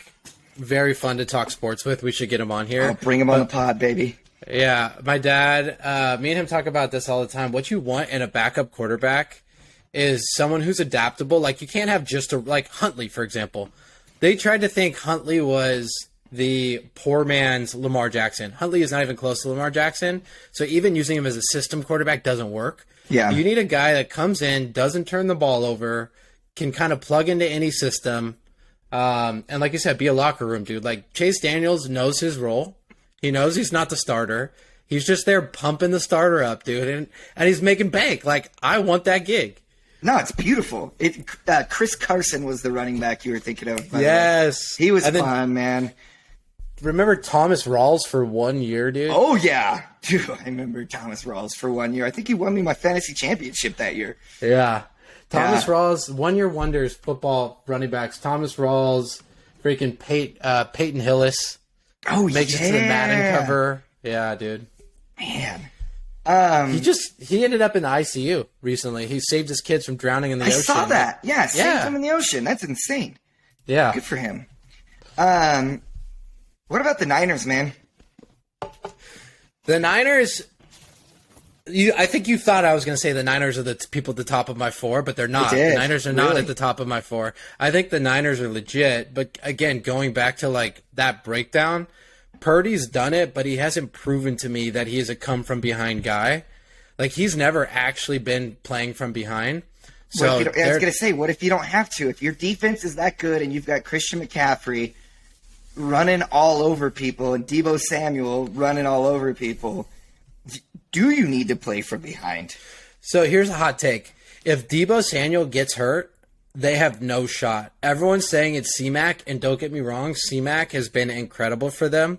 very fun to talk sports with. We should get him on here. I'll bring him on the pod, baby. Yeah, my dad, me and him talk about this all the time. What you want in a backup quarterback is someone who's adaptable. Like you can't have just like Huntley, for example. They tried to think Huntley was the poor man's Lamar Jackson. Huntley is not even close to Lamar Jackson, so even using him as a system quarterback doesn't work. Yeah. You need a guy that comes in, doesn't turn the ball over, can kind of plug into any system, and like you said, be a locker room dude. Like Chase Daniels knows his role. He knows he's not the starter. He's just there pumping the starter up, dude, and he's making bank. Like, I want that gig. No, it's beautiful. Chris Carson was the running back you were thinking of. Yes. He was fun, man. Remember Thomas Rawls for 1 year, dude? Oh, yeah. Dude, I remember Thomas Rawls for 1 year. I think he won me my fantasy championship that year. Yeah. Thomas Rawls, 1 year wonders, football running backs. Thomas Rawls, freaking Peyton Hillis. Oh, makes it to the Madden cover. Yeah, dude. Man. He ended up in the ICU recently. He saved his kids from drowning in the ocean. I saw that. Yeah, saved them in the ocean. That's insane. Yeah. Good for him. What about the Niners, man? The Niners, I think you thought I was going to say the Niners are the people at the top of my 4, but they're not. The Niners are not at the top of my 4. I think the Niners are legit, but again, going back to like that breakdown, Purdy's done it, but he hasn't proven to me that he is a come-from-behind guy. Like, he's never actually been playing from behind. So I was going to say, what if you don't have to? If your defense is that good and you've got Christian McCaffrey running all over people and Deebo Samuel running all over people, do you need to play from behind? So here's a hot take. If Deebo Samuel gets hurt, they have no shot. Everyone's saying it's C-Mac, and don't get me wrong, C-Mac has been incredible for them.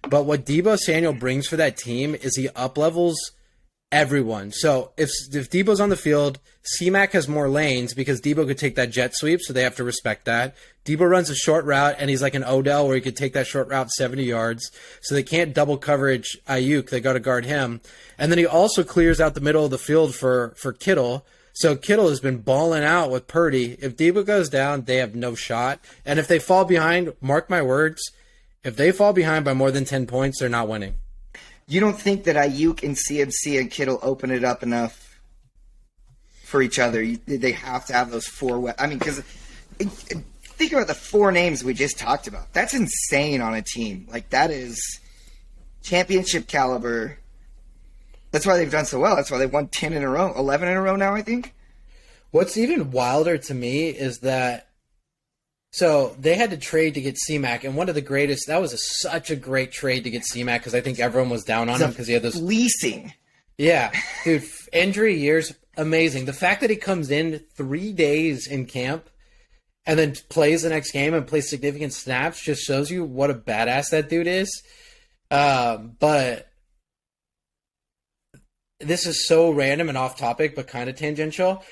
But what Deebo Samuel brings for that team is he up-levels everyone. So if Deebo's on the field, C-Mac has more lanes because Deebo could take that jet sweep, so they have to respect that. Deebo runs a short route, and he's like an Odell where he could take that short route 70 yards. So they can't double coverage Ayuk. They got to guard him. And then he also clears out the middle of the field for Kittle. So Kittle has been balling out with Purdy. If Deebo goes down, they have no shot. And if they fall behind, mark my words, if they fall behind by more than 10 points, they're not winning. You don't think that Ayuk and CMC and Kittle open it up enough for each other? They have to have those 4. I mean, because think about the 4 names we just talked about. That's insane on a team. Like, that is championship caliber. That's why they've done so well. That's why they've won 10 in a row, 11 in a row now, I think. What's even wilder to me is that, so they had to trade to get C-Mac, and one of the greatest, that was such a great trade to get C-Mac because I think everyone was down on him because he had this. Leasing. Yeah, dude, injury years, amazing. The fact that he comes in 3 days in camp and then plays the next game and plays significant snaps just shows you what a badass that dude is. But this is so random and off topic, but kind of tangential.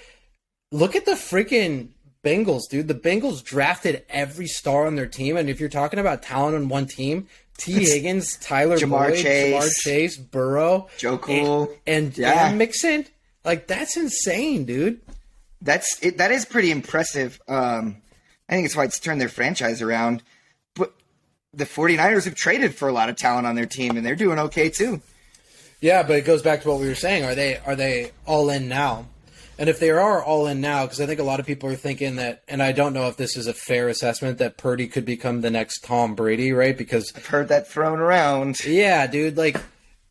look at the freaking Bengals, dude. The Bengals drafted every star on their team, and if you're talking about talent on one team, T. Higgins, Tyler Jamar Boyd, Chase. Jamar Chase, Burrow, Joe Cool, and Mixon. Like, that's insane, dude. That is pretty impressive. I think it's why it's turned their franchise around. But the 49ers have traded for a lot of talent on their team, and they're doing okay too. Yeah, but it goes back to what we were saying. Are they all in now? And if they are all in now, because I think a lot of people are thinking that, and I don't know if this is a fair assessment, that Purdy could become the next Tom Brady, right? Because I've heard that thrown around. Yeah, dude.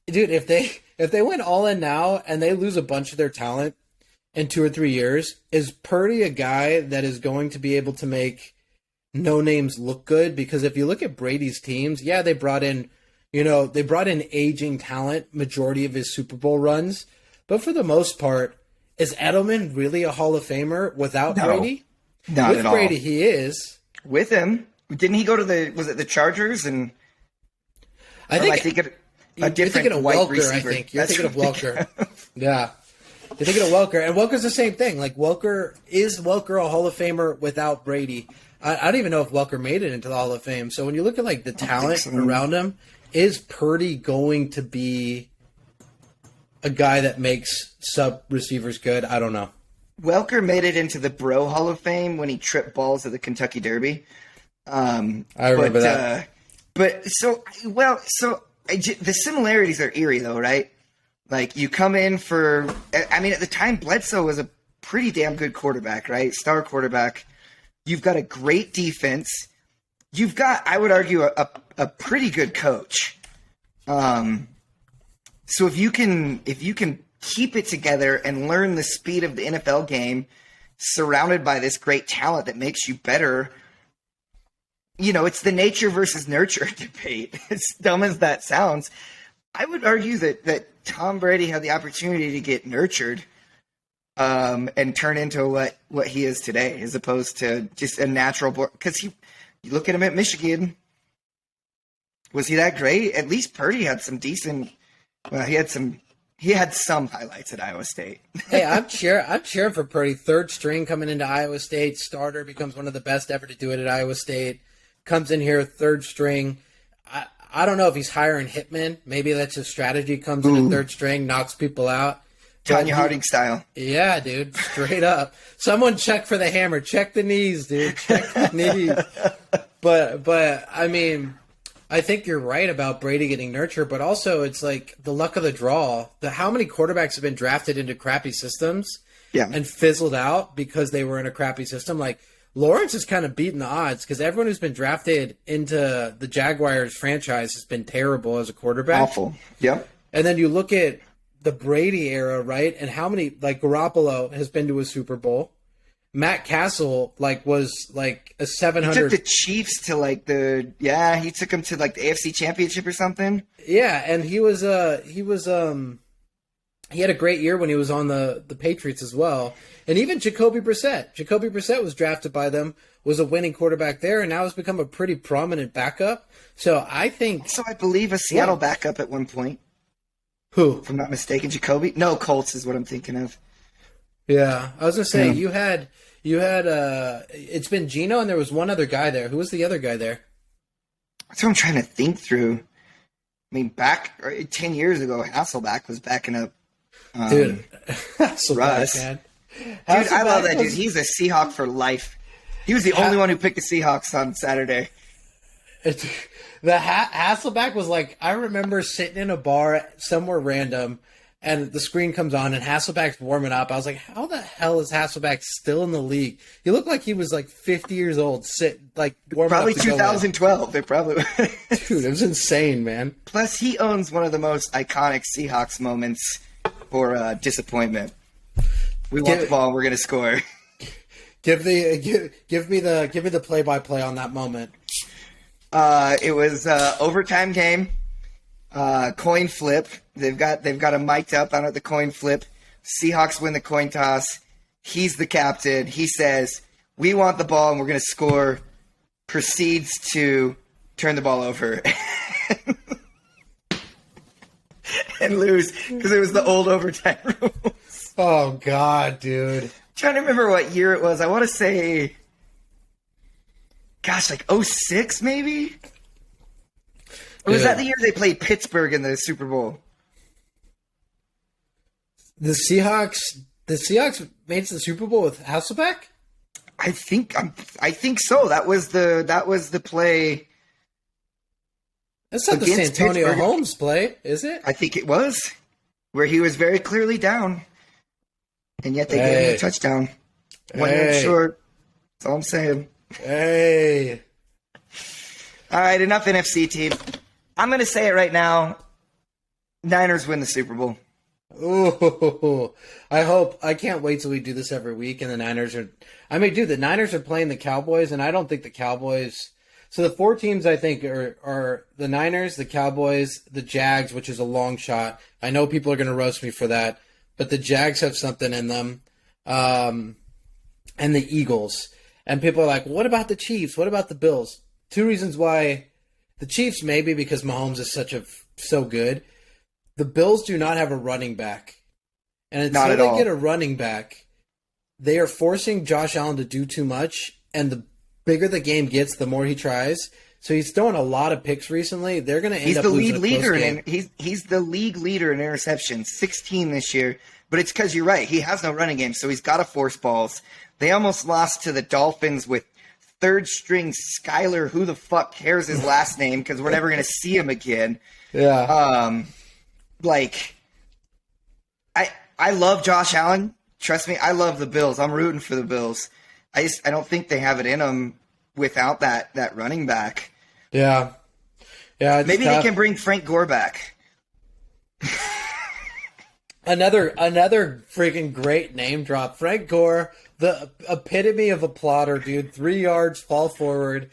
If they went all in now and they lose a bunch of their talent in 2 or 3 years, is Purdy a guy that is going to be able to make no names look good? Because if you look at Brady's teams, yeah, they brought in aging talent majority of his Super Bowl runs, but for the most part, is Edelman really a Hall of Famer without Brady? Not With at all. Brady, he is. With him, didn't he go to the Chargers? And I think a different white Welker, receiver. I think you're thinking of Welker. Yeah, you're thinking of Welker, and Welker's the same thing. Like, is Welker a Hall of Famer without Brady? I don't even know if Welker made it into the Hall of Fame. So when you look at like the talent around him, is Purdy going to be a guy that makes sub receivers good? I don't know. Welker made it into the Bro Hall of Fame when he tripped balls at the Kentucky Derby. I remember that. The similarities are eerie, though, right? Like, you come in for, I mean, at the time, Bledsoe was a pretty damn good quarterback, right? Star quarterback. You've got a great defense. You've got, I would argue, a pretty good coach. So if you can keep it together and learn the speed of the NFL game, surrounded by this great talent that makes you better, it's the nature versus nurture debate. As dumb as that sounds, I would argue that Tom Brady had the opportunity to get nurtured and turn into what he is today, as opposed to just a natural born. Because you look at him at Michigan, was he that great? At least Purdy had some decent. Well, he had some highlights at Iowa State. Hey, I'm cheering for Purdy. Third string coming into Iowa State. Starter, becomes one of the best ever to do it at Iowa State. Comes in here third string. I don't know if he's hiring hitmen. Maybe that's his strategy. Comes in at third string, knocks people out. Tanya Harding style. Yeah, dude, straight up. Someone check for the hammer. Check the knees, dude. Check the knees. But I mean, I think you're right about Brady getting nurtured, but also it's like the luck of the draw. How many quarterbacks have been drafted into crappy systems and fizzled out because they were in a crappy system? Like, Lawrence is kind of beating the odds because everyone who's been drafted into the Jaguars franchise has been terrible as a quarterback. Awful. Yep. And then you look at the Brady era, right? And how many, like, Garoppolo has been to a Super Bowl. Matt Castle, was a 700. He took the Chiefs to he took them to the AFC Championship or something. Yeah, and he had a great year when he was on the Patriots as well. And even Jacoby Brissett. Jacoby Brissett was drafted by them, was a winning quarterback there, and now has become a pretty prominent backup. So I think... So I believe a Seattle backup at one point. Who? If I'm not mistaken, Jacoby? No, Colts is what I'm thinking of. Yeah, I was going to say, you had it's been Geno, and there was one other guy there. Who was the other guy there? That's what I'm trying to think through. I mean, back 10 years ago, Hasselbeck was backing up dude, Russ. Man. Dude, I love that dude. He's a Seahawk for life. He was the only one who picked the Seahawks on Saturday. The Hasselbeck was I remember sitting in a bar somewhere random, and the screen comes on, and Hasselbeck's warming up. I was like, how the hell is Hasselbeck still in the league? He looked like he was 50 years old, warming probably up. 2012. They probably Dude, it was insane, man. Plus, he owns one of the most iconic Seahawks moments for disappointment. We want the ball, and we're going to score. Give me the play-by-play on that moment. It was overtime game, coin flip. They've got him mic'd up out at the coin flip. Seahawks win the coin toss. He's the captain. He says, "We want the ball and we're going to score." Proceeds to turn the ball over and lose because it was the old overtime rules. Oh God, dude! trying to remember what year it was. I want to say, gosh, like 06 maybe? Or was that the year they played Pittsburgh in the Super Bowl? The Seahawks made it to the Super Bowl with Hasselbeck? I think so. That was the play. That's not the Santonio Holmes play, is it? I think it was, where he was very clearly down, and yet they gave him a touchdown. 1 yard short. That's all I'm saying. Hey. All right, enough NFC team. I'm going to say it right now. Niners win the Super Bowl. Ooh, I can't wait till we do this every week and the Niners are, the Niners are playing the Cowboys and I don't think the Cowboys, so the 4 teams I think are the Niners, the Cowboys, the Jags, which is a long shot. I know people are going to roast me for that, but the Jags have something in them, and the Eagles. And people are like, what about the Chiefs? What about the Bills? 2 reasons why the Chiefs maybe because Mahomes is so good. The Bills do not have a running back. And until they get a running back, they are forcing Josh Allen to do too much. And the bigger the game gets, the more he tries. So he's throwing a lot of picks recently. They're going to end up losing a close game. He's the league leader in interceptions, 16 this year. But it's because you're right. He has no running game, so he's got to force balls. They almost lost to the Dolphins with third-string Skyler, who the fuck cares his last name, because we're never going to see him again. Yeah. I love Josh Allen. Trust me, I love the Bills. I'm rooting for the Bills. I don't think they have it in them without that running back. Yeah. Yeah. Maybe they can bring Frank Gore back. Another freaking great name drop. Frank Gore, the epitome of a plotter, dude. 3 yards, fall forward.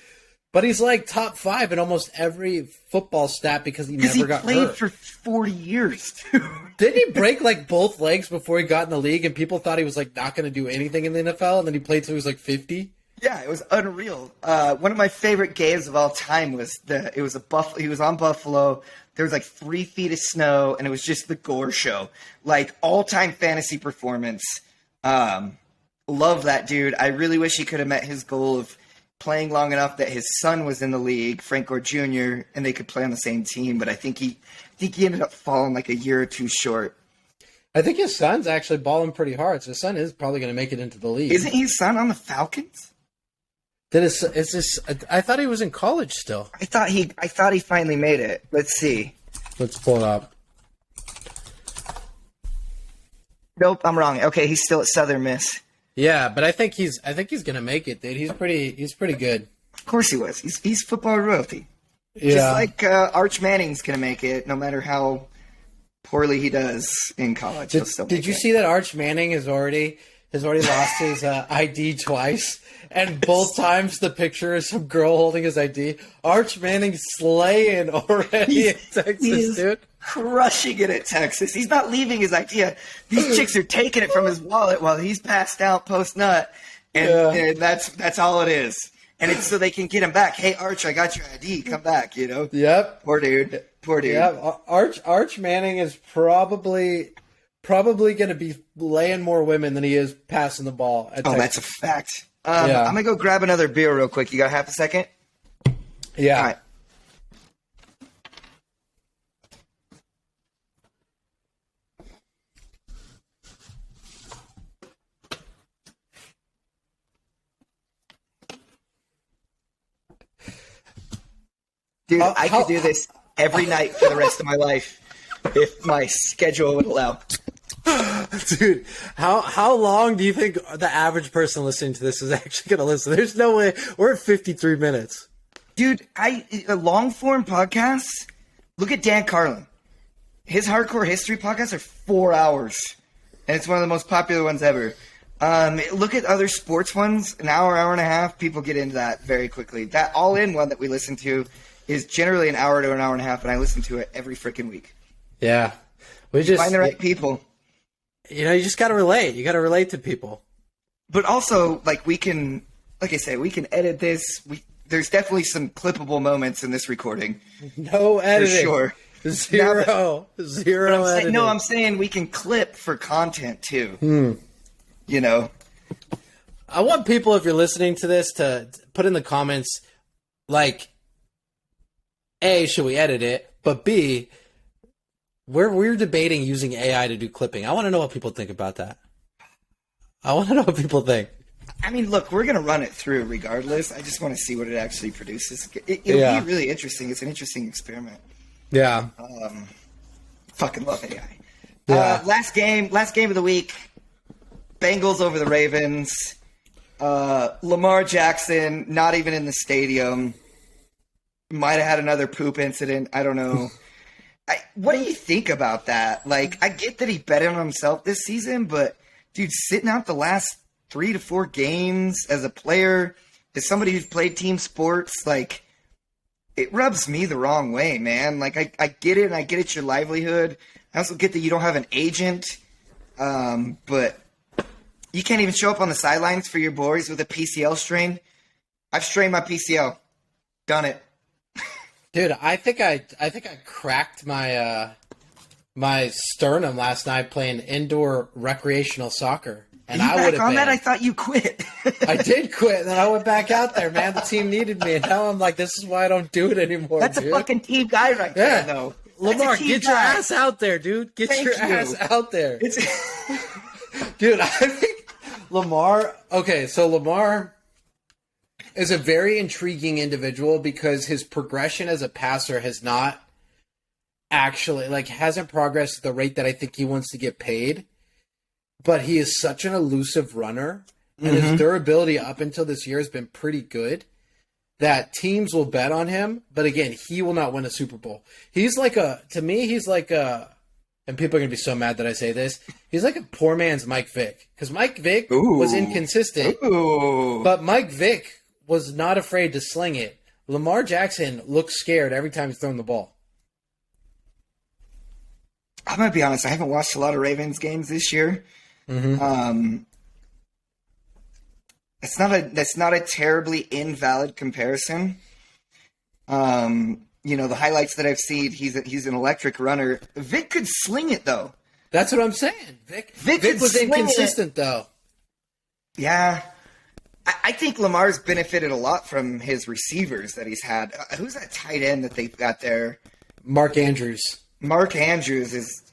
But he's like top 5 in almost every football stat because he never got hurt. He played for 40 years, dude. Didn't he break like both legs before he got in the league and people thought he was like not going to do anything in the NFL and then he played till he was like 50? Yeah, it was unreal. One of my favorite games of all time was he was on Buffalo. There was like 3 feet of snow and it was just the Gore show. Like all-time fantasy performance. Love that dude. I really wish he could have met his goal of playing long enough that his son was in the league, Frank Gore Jr., and they could play on the same team. But I think he ended up falling like a year or 2 short. I think his son's actually balling pretty hard. So his son is probably going to make it into the league. Isn't his son on the Falcons? I thought he was in college still. I thought he finally made it. Let's see. Let's pull it up. Nope, I'm wrong. Okay, he's still at Southern Miss. Yeah, but I think he's gonna make it, dude. He's pretty good. Of course he was. He's football royalty. Yeah. Just like Arch Manning's gonna make it, no matter how poorly he does in college. Did you see that Arch Manning has already lost his ID twice, and both times the picture is some girl holding his ID. Arch Manning slaying already in Texas, dude. Crushing it at Texas. He's not leaving his idea. These chicks are taking it from his wallet while he's passed out post-nut, and that's all it is. And it's so they can get him back. Hey, Arch, I got your ID. Come back, you know? Yep. Poor dude. Yeah, Arch Manning is probably going to be laying more women than he is passing the ball at Texas. That's a fact. I'm going to go grab another beer real quick. You got half a second? Yeah. All right. Dude, I could do this every night for the rest of my life if my schedule would allow. Dude, how long do you think the average person listening to this is actually going to listen? There's no way. We're at 53 minutes. Dude, long form podcasts. Look at Dan Carlin. His hardcore history podcasts are 4 hours, and it's one of the most popular ones ever. Look at other sports ones, an hour and a half. People get into that very quickly. That All In one that we listen to is generally an hour to an hour and a half, and I listen to it every freaking week. Yeah, find the right people. You know, you just got to relate. You got to relate to people. But also, like I say, we can edit this. There's definitely some clippable moments in this recording. No editing. For sure. Zero editing. I'm saying we can clip for content too. You know, I want people, if you're listening to this, to put in the comments, like, A, should we edit it? But B, we're debating using AI to do clipping. I want to know what people think about that. I want to know what people think. I mean, look, we're going to run it through regardless. I just want to see what it actually produces. It'll be really interesting. It's an interesting experiment. Yeah. Fucking love AI. Yeah. Last game of the week. Bengals over the Ravens. Lamar Jackson, not even in the stadium. Might have had another poop incident. I don't know. What do you think about that? Like, I get that he bet on himself this season, but dude, sitting out the last 3 to 4 games as a player, as somebody who's played team sports, like, it rubs me the wrong way, man. Like, I get it, and I get it's your livelihood. I also get that you don't have an agent, but you can't even show up on the sidelines for your boys with a PCL strain. I've strained my PCL. Done it. Dude, I think I cracked my my sternum last night playing indoor recreational soccer. And Are you I would back have on been. that? I thought you quit. I did quit, and then I went back out there, man. The team needed me, and now I'm like, this is why I don't do it anymore. That's dude. a fucking team guy right there, though. Lamar, get your ass out there, dude. Get Thank your you. ass out there. Dude, I think Lamar... Okay, so Lamar is a very intriguing individual because his progression as a passer has not actually, like, hasn't progressed at the rate that I think he wants to get paid. But he is such an elusive runner, and his durability up until this year has been pretty good, that teams will bet on him. But again, he will not win a Super Bowl. He's like to me, he's like and people are going to be so mad that I say this, he's like a poor man's Mike Vick. Because Mike Vick was inconsistent, but Mike Vick was not afraid to sling it. Lamar Jackson looks scared every time he's throwing the ball. I'm going to be honest, I haven't watched a lot of Ravens games this year. That's not a terribly invalid comparison. The highlights that I've seen, he's an electric runner. Vic could sling it though. That's what I'm saying. Vic was inconsistent though. Yeah. I think Lamar's benefited a lot from his receivers that he's had. Who's that tight end that they've got there? Mark Andrews. Mark Andrews is,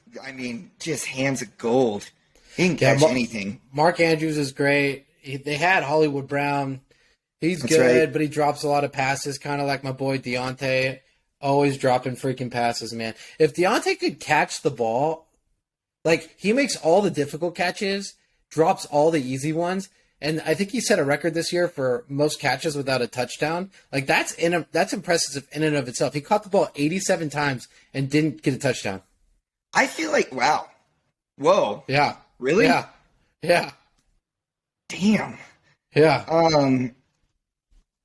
just hands of gold. He can catch anything. Mark Andrews is great. They had Hollywood Brown. He's good, but he drops a lot of passes, kind of like my boy Deontay. Always dropping freaking passes, man. If Deontay could catch the ball, like, he makes all the difficult catches, drops all the easy ones, and I think he set a record this year for most catches without a touchdown. Like, that's impressive in and of itself. He caught the ball 87 times and didn't get a touchdown. I feel like, wow. Whoa. Yeah. Really? Yeah. Yeah. Damn. Yeah.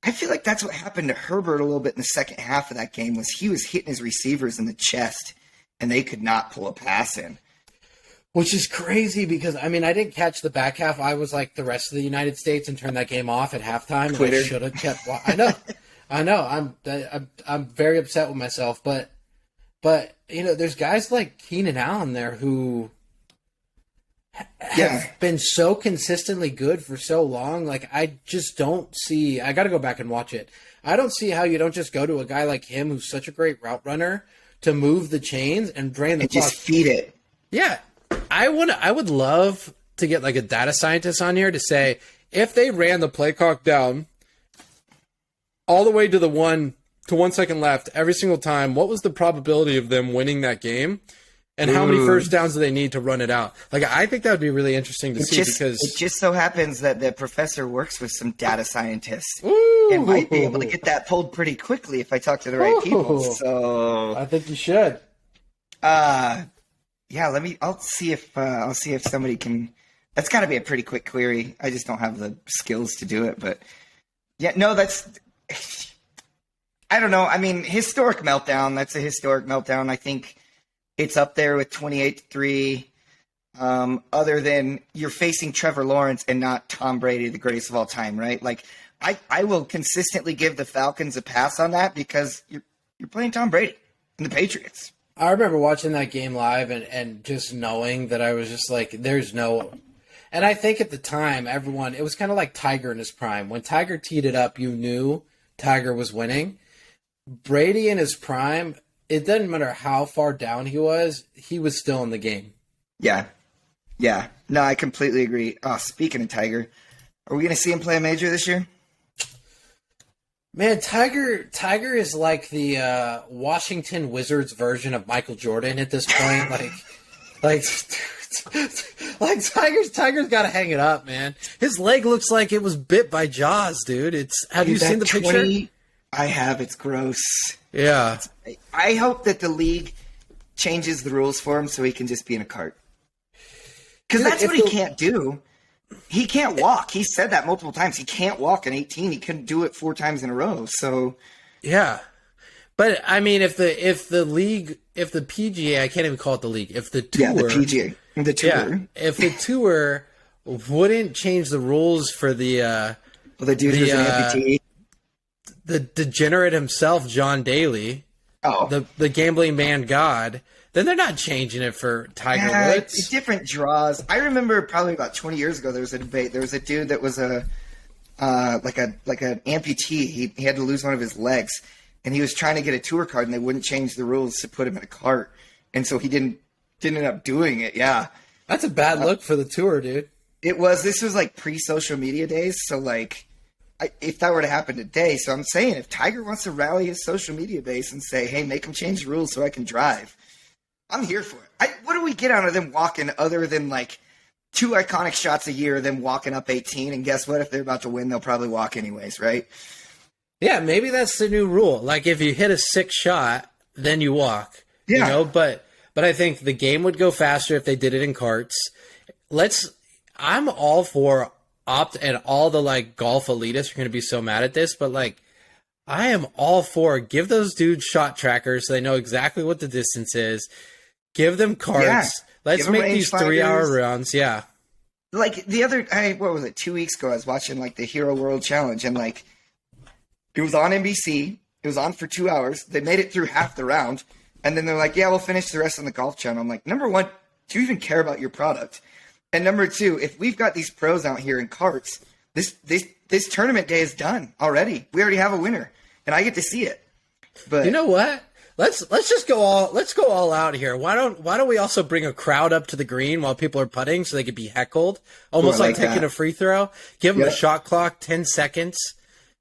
I feel like that's what happened to Herbert a little bit in the second half of that game, was he was hitting his receivers in the chest and they could not pull a pass in. Which is crazy because, I didn't catch the back half. I was like the rest of the United States and turned that game off at halftime. Twitter. And I should have kept. I know. I'm very upset with myself. But there's guys like Keenan Allen there who have been so consistently good for so long. Like, I just don't see. I got to go back and watch it. I don't see how you don't just go to a guy like him who's such a great route runner to move the chains and drain the clock. Just feed it. Yeah. I would love to get like a data scientist on here to say, if they ran the play clock down all the way to 1 second left every single time, what was the probability of them winning that game? And how many first downs do they need to run it out? Like, I think that would be really interesting to see, because it just so happens that the professor works with some data scientists and might be able to get that pulled pretty quickly if I talk to the right people. So I think you should. I'll see if somebody can. That's got to be a pretty quick query. I just don't have the skills to do it. But yeah, no, that's. I don't know. Historic meltdown. That's a historic meltdown. I think it's up there with 28-3. Other than you're facing Trevor Lawrence and not Tom Brady, the greatest of all time, right? Like, I will consistently give the Falcons a pass on that because you're playing Tom Brady and the Patriots. I remember watching that game live and just knowing that I was just like, there's no. And I think at the time, it was kind of like Tiger in his prime. When Tiger teed it up, you knew Tiger was winning. Brady in his prime, it doesn't matter how far down he was still in the game. Yeah. Yeah. No, I completely agree. Oh, speaking of Tiger, are we going to see him play a major this year? Man, Tiger is like the Washington Wizards version of Michael Jordan at this point. like Tiger's got to hang it up, man. His leg looks like it was bit by Jaws, dude. Have you seen the picture? I have. It's gross. Yeah. I hope that the league changes the rules for him so he can just be in a cart. Because that's what he can't do. He can't walk. He said that multiple times. He can't walk in 18. He couldn't do it 4 times in a row. So, yeah. But I mean, if the PGA, I can't even call it the league. If the tour, the PGA, the tour, if the tour wouldn't change the rules for the dude who's an amputee, the degenerate himself, John Daly, the gambling man god, then they're not changing it for Tiger Woods. It's different draws. I remember probably about 20 years ago there was a debate. There was a dude that was like an amputee. He had to lose one of his legs, and he was trying to get a tour card, and they wouldn't change the rules to put him in a cart, and so he didn't end up doing it. Yeah, that's a bad look for the tour, dude. This was like pre-social media days, so like. If that were to happen today, so I'm saying if Tiger wants to rally his social media base and say, hey, make him change the rules so I can drive, I'm here for it. What do we get out of them walking other than like 2 iconic shots a year, them walking up 18? And guess what? If they're about to win, they'll probably walk anyways, right? Yeah, maybe that's the new rule. Like if you hit a 6 shot, then you walk. Yeah. You know, but I think the game would go faster if they did it in carts. I'm all for and all the like golf elitists are going to be so mad at this, but like I am all for give those dudes shot trackers so they know exactly what the distance is. Give them carts. Yeah. Let's make these 3-hour rounds. Yeah. Like what was it? 2 weeks ago, I was watching like the Hero World Challenge, and like it was on NBC. It was on for 2 hours. They made it through half the round, and then they're like, "Yeah, we'll finish the rest on the Golf Channel." I'm like, number one, do you even care about your product? And number two, if we've got these pros out here in carts, this tournament day is done already. We already have a winner, and I get to see it. But you know what? Let's go all out here. Why don't we also bring a crowd up to the green while people are putting so they could be heckled, almost like taking a free throw. Give them a shot clock, 10 seconds.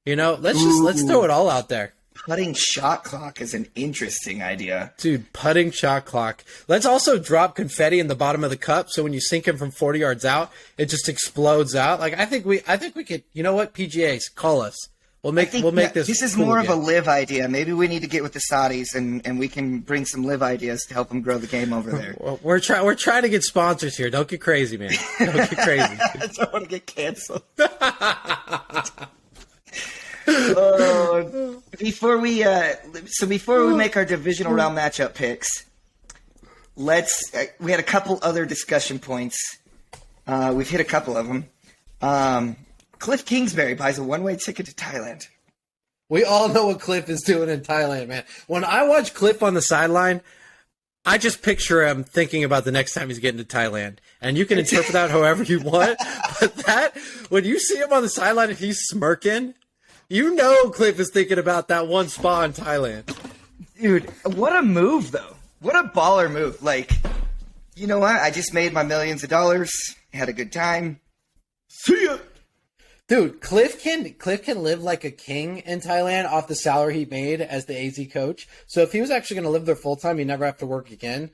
You know, let's throw it all out there. Putting shot clock is an interesting idea. Dude, putting shot clock. Let's also drop confetti in the bottom of the cup so when you sink him from 40 yards out, it just explodes out. Like I think we could, you know what, PGAs, call us. We'll make this. This is cool more again. of a live idea. Maybe we need to get with the Saudis and we can bring some live ideas to help them grow the game over there. We're trying to get sponsors here. Don't get crazy, man. Don't get crazy. I don't want to get canceled. Before we make our divisional round matchup picks, we had a couple other discussion points. We've hit a couple of them. Cliff Kingsbury buys a one-way ticket to Thailand. We all know what Cliff is doing in Thailand, man. When I watch Cliff on the sideline, I just picture him thinking about the next time he's getting to Thailand. And you can interpret that however you want. But when you see him on the sideline and he's smirking, you know Cliff is thinking about that one spa in Thailand. Dude, what a move, though. What a baller move. Like, you know what? I just made my millions of dollars. Had a good time. See ya. Dude, Cliff can live like a king in Thailand off the salary he made as the AZ coach. So if he was actually going to live there full time, he'd never have to work again.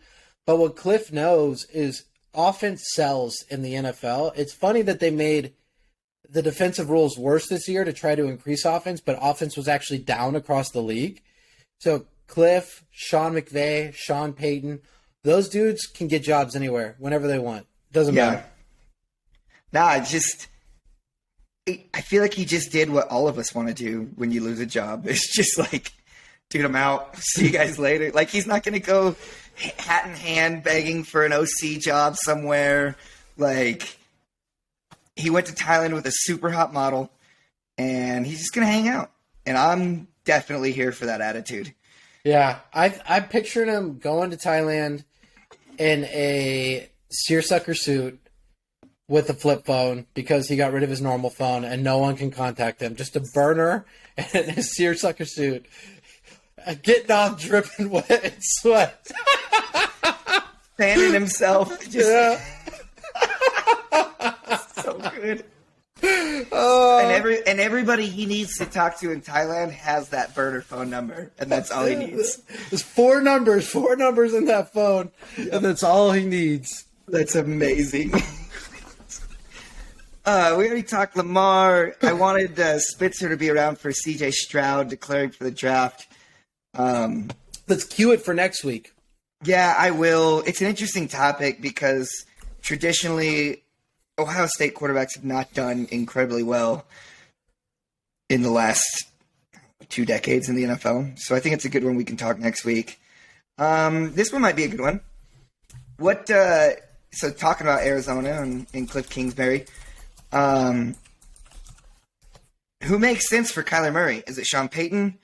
But what Cliff knows is offense sells in the NFL. It's funny that they made the defensive rules worse this year to try to increase offense, but offense was actually down across the league. So Cliff, Sean McVay, Sean Payton, those dudes can get jobs anywhere, whenever they want. Doesn't matter. Nah, I feel like he just did what all of us want to do when you lose a job. It's just like, dude, I'm out. See you guys later. Like, he's not going to go hat in hand begging for an OC job somewhere. Like, he went to Thailand with a super hot model, and he's just going to hang out. And I'm definitely here for that attitude. Yeah, I pictured him going to Thailand in a seersucker suit, with a flip phone because he got rid of his normal phone and no one can contact him. Just a burner and his seersucker suit. Getting off dripping wet in sweat. Fanning himself. Just Yeah. so good. And everybody he needs to talk to in Thailand has that burner phone number, and that's all he needs. There's four numbers in that phone, and that's all he needs. That's amazing. We already talked Lamar. I wanted Spitzer to be around for C.J. Stroud declaring for the draft. Let's cue it for next week. Yeah, I will. It's an interesting topic because traditionally Ohio State quarterbacks have not done incredibly well in the last 2 decades in the NFL. So I think it's a good one we can talk next week. This one might be a good one. So talking about Arizona and Cliff Kingsbury, who makes sense for Kyler Murray? Is it Sean Payton?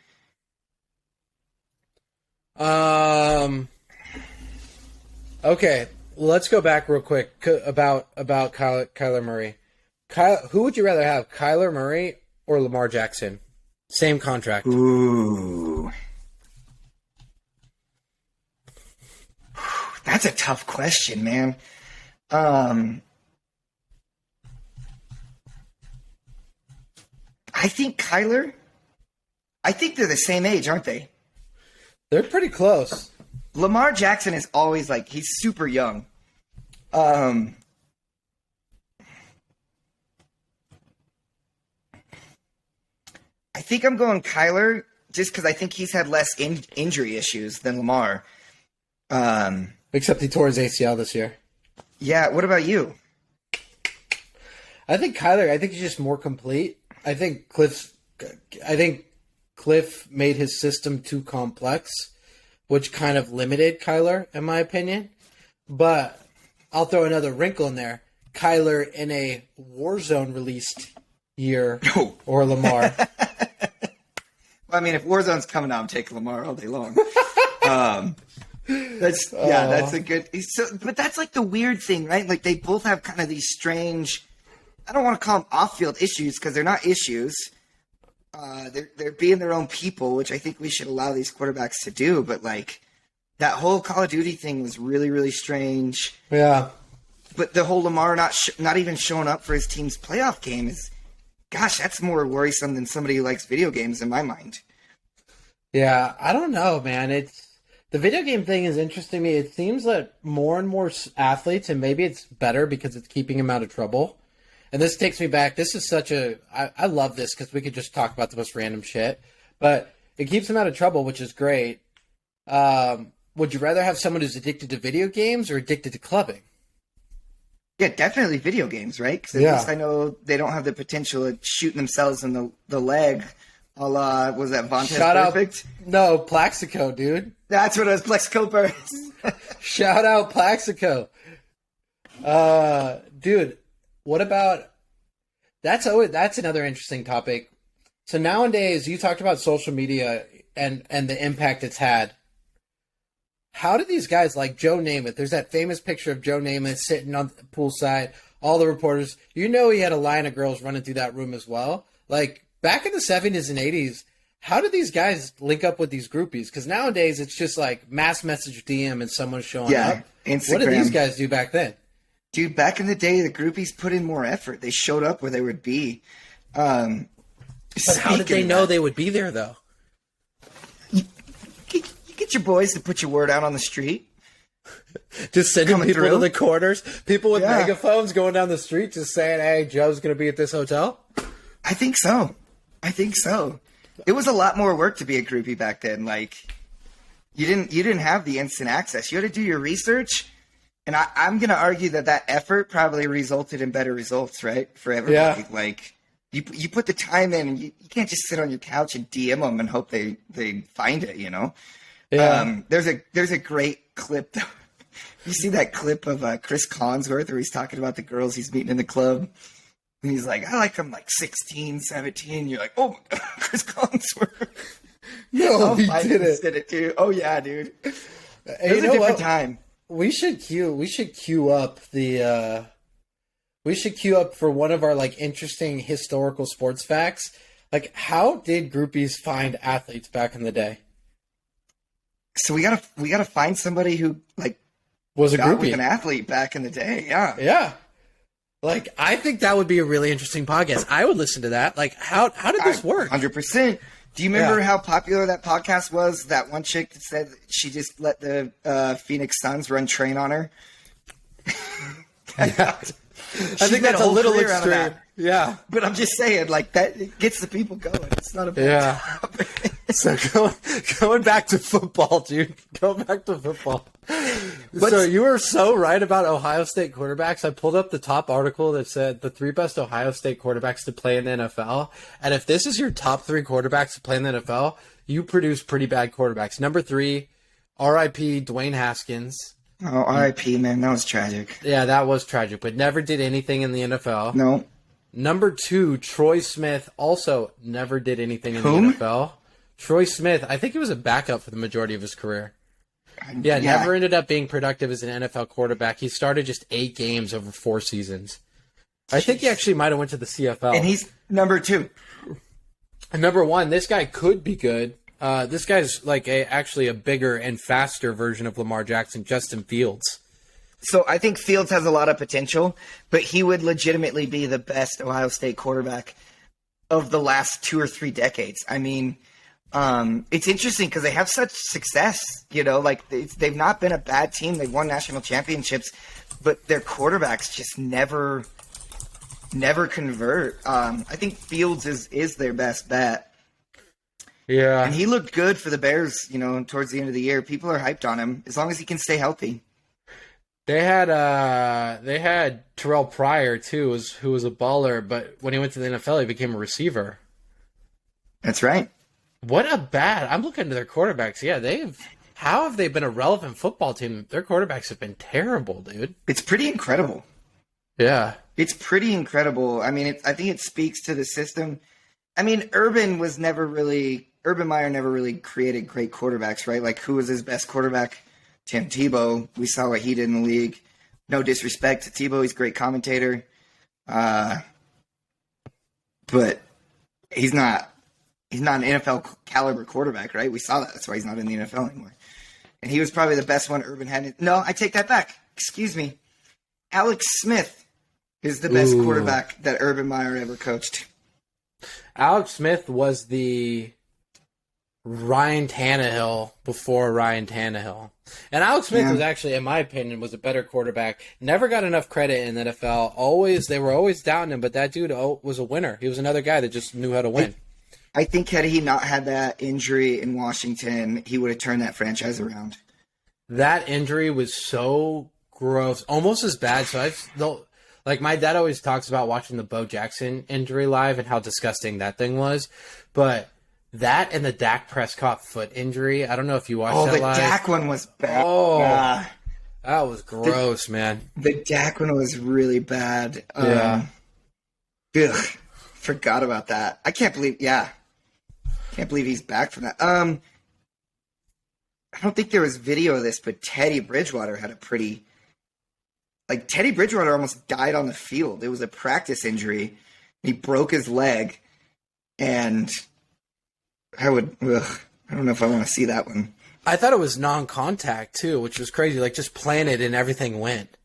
Okay, let's go back real quick about Kyler Murray. Who would you rather have, Kyler Murray or Lamar Jackson? Same contract. Ooh. That's a tough question, man. I think Kyler. I think they're the same age, aren't they? They're pretty close. Lamar Jackson is always he's super young. I think I'm going Kyler just because I think he's had less injury issues than Lamar. Except he tore his ACL this year. Yeah, what about you? I think he's just more complete. I think Cliff made his system too complex, which kind of limited Kyler, in my opinion. But I'll throw another wrinkle in there. Kyler in a Warzone released year or Lamar. Well, I mean, if Warzone's coming out, I'm taking Lamar all day long. That's a good. But that's the weird thing, right? They both have kind of these strange. I don't want to call them off-field issues because they're not issues. They're being their own people, which I think we should allow these quarterbacks to do. But that whole Call of Duty thing was really, really strange. Yeah. But the whole Lamar not even showing up for his team's playoff game is, gosh, that's more worrisome than somebody who likes video games in my mind. Yeah, I don't know, man. The video game thing is interesting to me. It seems that more and more athletes, and maybe it's better because it's keeping them out of trouble. And this takes me back. This is I love this because we could just talk about the most random shit. But it keeps them out of trouble, which is great. Would you rather have someone who's addicted to video games or addicted to clubbing? Yeah, definitely video games, right? Because at least I know they don't have the potential of shooting themselves in the leg. A la, was that Vontaze Perfect? No, Plaxico, dude. That's what it was, Plexico Burst. Shout out Plaxico. Dude, what about... That's another interesting topic. So nowadays, you talked about social media and the impact it's had. How do these guys like Joe Namath? There's that famous picture of Joe Namath sitting on the poolside. All the reporters, he had a line of girls running through that room as well. Back in the 70s and 80s, how did these guys link up with these groupies? Because nowadays it's just mass message DM and someone's showing up. Instagram. What did these guys do back then? Dude, back in the day, the groupies put in more effort. They showed up where they would be. But how did they know they would be there, though? You get your boys to put your word out on the street. Just sending people through? to the corners. People with megaphones going down the street just saying, hey, Joe's going to be at this hotel? I think so. It was a lot more work to be a groupie back then. You didn't have the instant access. You had to do your research. And I'm going to argue that effort probably resulted in better results, right? For everybody. Yeah. You put the time in, and you can't just sit on your couch and DM them and hope they find it, you know? Yeah. There's a great clip. You see that clip of Chris Collinsworth where he's talking about the girls he's meeting in the club? And he's like, I like them 16, 17. You're like, oh, my God, Chris Collinsworth. No, he did it too. Oh, yeah, dude. It was a a different time. We should queue up the We should queue up for one of our like interesting historical sports facts. Like, how did groupies find athletes back in the day? So we gotta find somebody who like Was a got with groupie. an athlete back in the day. Yeah. Yeah. Like, I think that would be a really interesting podcast. I would listen to that. Like, how did this work? 100%. Do you remember Yeah. how popular that podcast was? That one chick that said that she just let the Phoenix Suns run train on her. Yeah. I think made that's a a whole little career out of extreme. that. Yeah. But I'm just saying, like, that it gets the people going. It's not a bad Yeah. topic. So going back to football, dude. Going back to football. So you were so right about Ohio State quarterbacks. I pulled up the top article that said the 3 best Ohio State quarterbacks to play in the NFL. And if this is your top 3 quarterbacks to play in the NFL, you produce pretty bad quarterbacks. Number 3, R.I.P. Dwayne Haskins. Oh, R.I.P., man. That was tragic. Yeah, that was tragic, but never did anything in the NFL. No. Number 2, Troy Smith, also never did anything in Whom? the NFL. Troy Smith, I think he was a backup for the majority of his career. Yeah, never ended up being productive as an NFL quarterback. He started just 8 games over 4 seasons. I think he actually might have went to the CFL. And he's number 2. And number 1, this guy could be good. This guy's like actually a bigger and faster version of Lamar Jackson, Justin Fields. So I think Fields has a lot of potential, but he would legitimately be the best Ohio State quarterback of the last 2 or 3 decades. I mean, it's interesting because they have such success, you know, like they've not been a bad team. They've won national championships, but their quarterbacks just never convert. I think Fields is their best bet. Yeah. And he looked good for the Bears, you know, towards the end of the year. People are hyped on him as long as he can stay healthy. They had Terrell Pryor too, who was a baller, but when he went to the NFL, he became a receiver. That's right. I'm looking at their quarterbacks. Yeah, how have they been a relevant football team? Their quarterbacks have been terrible, dude. It's pretty incredible. Yeah. It's pretty incredible. I mean, I think it speaks to the system. I mean, Urban Meyer never really created great quarterbacks, right? Like, who was his best quarterback? Tim Tebow. We saw what he did in the league. No disrespect to Tebow. He's a great commentator. But he's not an NFL caliber quarterback, right? We saw that. That's why he's not in the NFL anymore. And he was probably the best one Urban had. No, I take that back. Excuse me. Alex Smith is the best quarterback that Urban Meyer ever coached. Alex Smith was the Ryan Tannehill before Ryan Tannehill. And Alex Smith was actually, in my opinion, was a better quarterback. Never got enough credit in the NFL. They were always doubting him, but that dude was a winner. He was another guy that just knew how to win. I think had he not had that injury in Washington, he would have turned that franchise around. That injury was so gross, almost as bad. So like my dad always talks about watching the Bo Jackson injury live and how disgusting that thing was. But that and the Dak Prescott foot injury, I don't know if you watched that live. Oh, the Dak one was bad. Oh, that was gross, man. The Dak one was really bad. Yeah. Ugh, forgot about that. I can't believe he's back from that. I don't think there was video of this, but Teddy Bridgewater had Teddy Bridgewater almost died on the field. It was a practice injury. He broke his leg, and I don't know if I want to see that one. I thought it was non-contact too, which was crazy. Like just planted and everything went.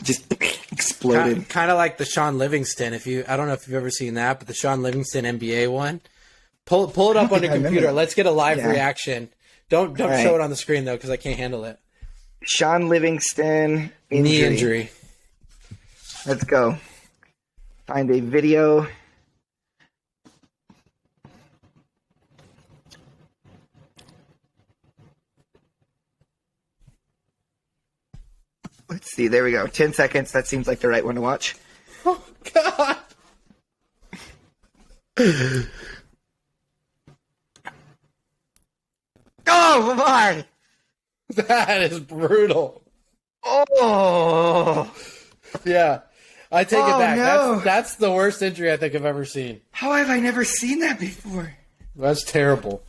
Just exploded. Kind of like the Sean Livingston. I don't know if you've ever seen that, but the Sean Livingston NBA one. Pull it up on the computer. Let's get a live reaction. Don't show it on the screen though, because I can't handle it. Sean Livingston knee injury. Let's go. Find a video. Let's see. There we go. 10 seconds. That seems like the right one to watch. Oh, God. Oh, my. That is brutal. Oh. Yeah. I take it back. No. That's the worst injury I think I've ever seen. How have I never seen that before? That's terrible.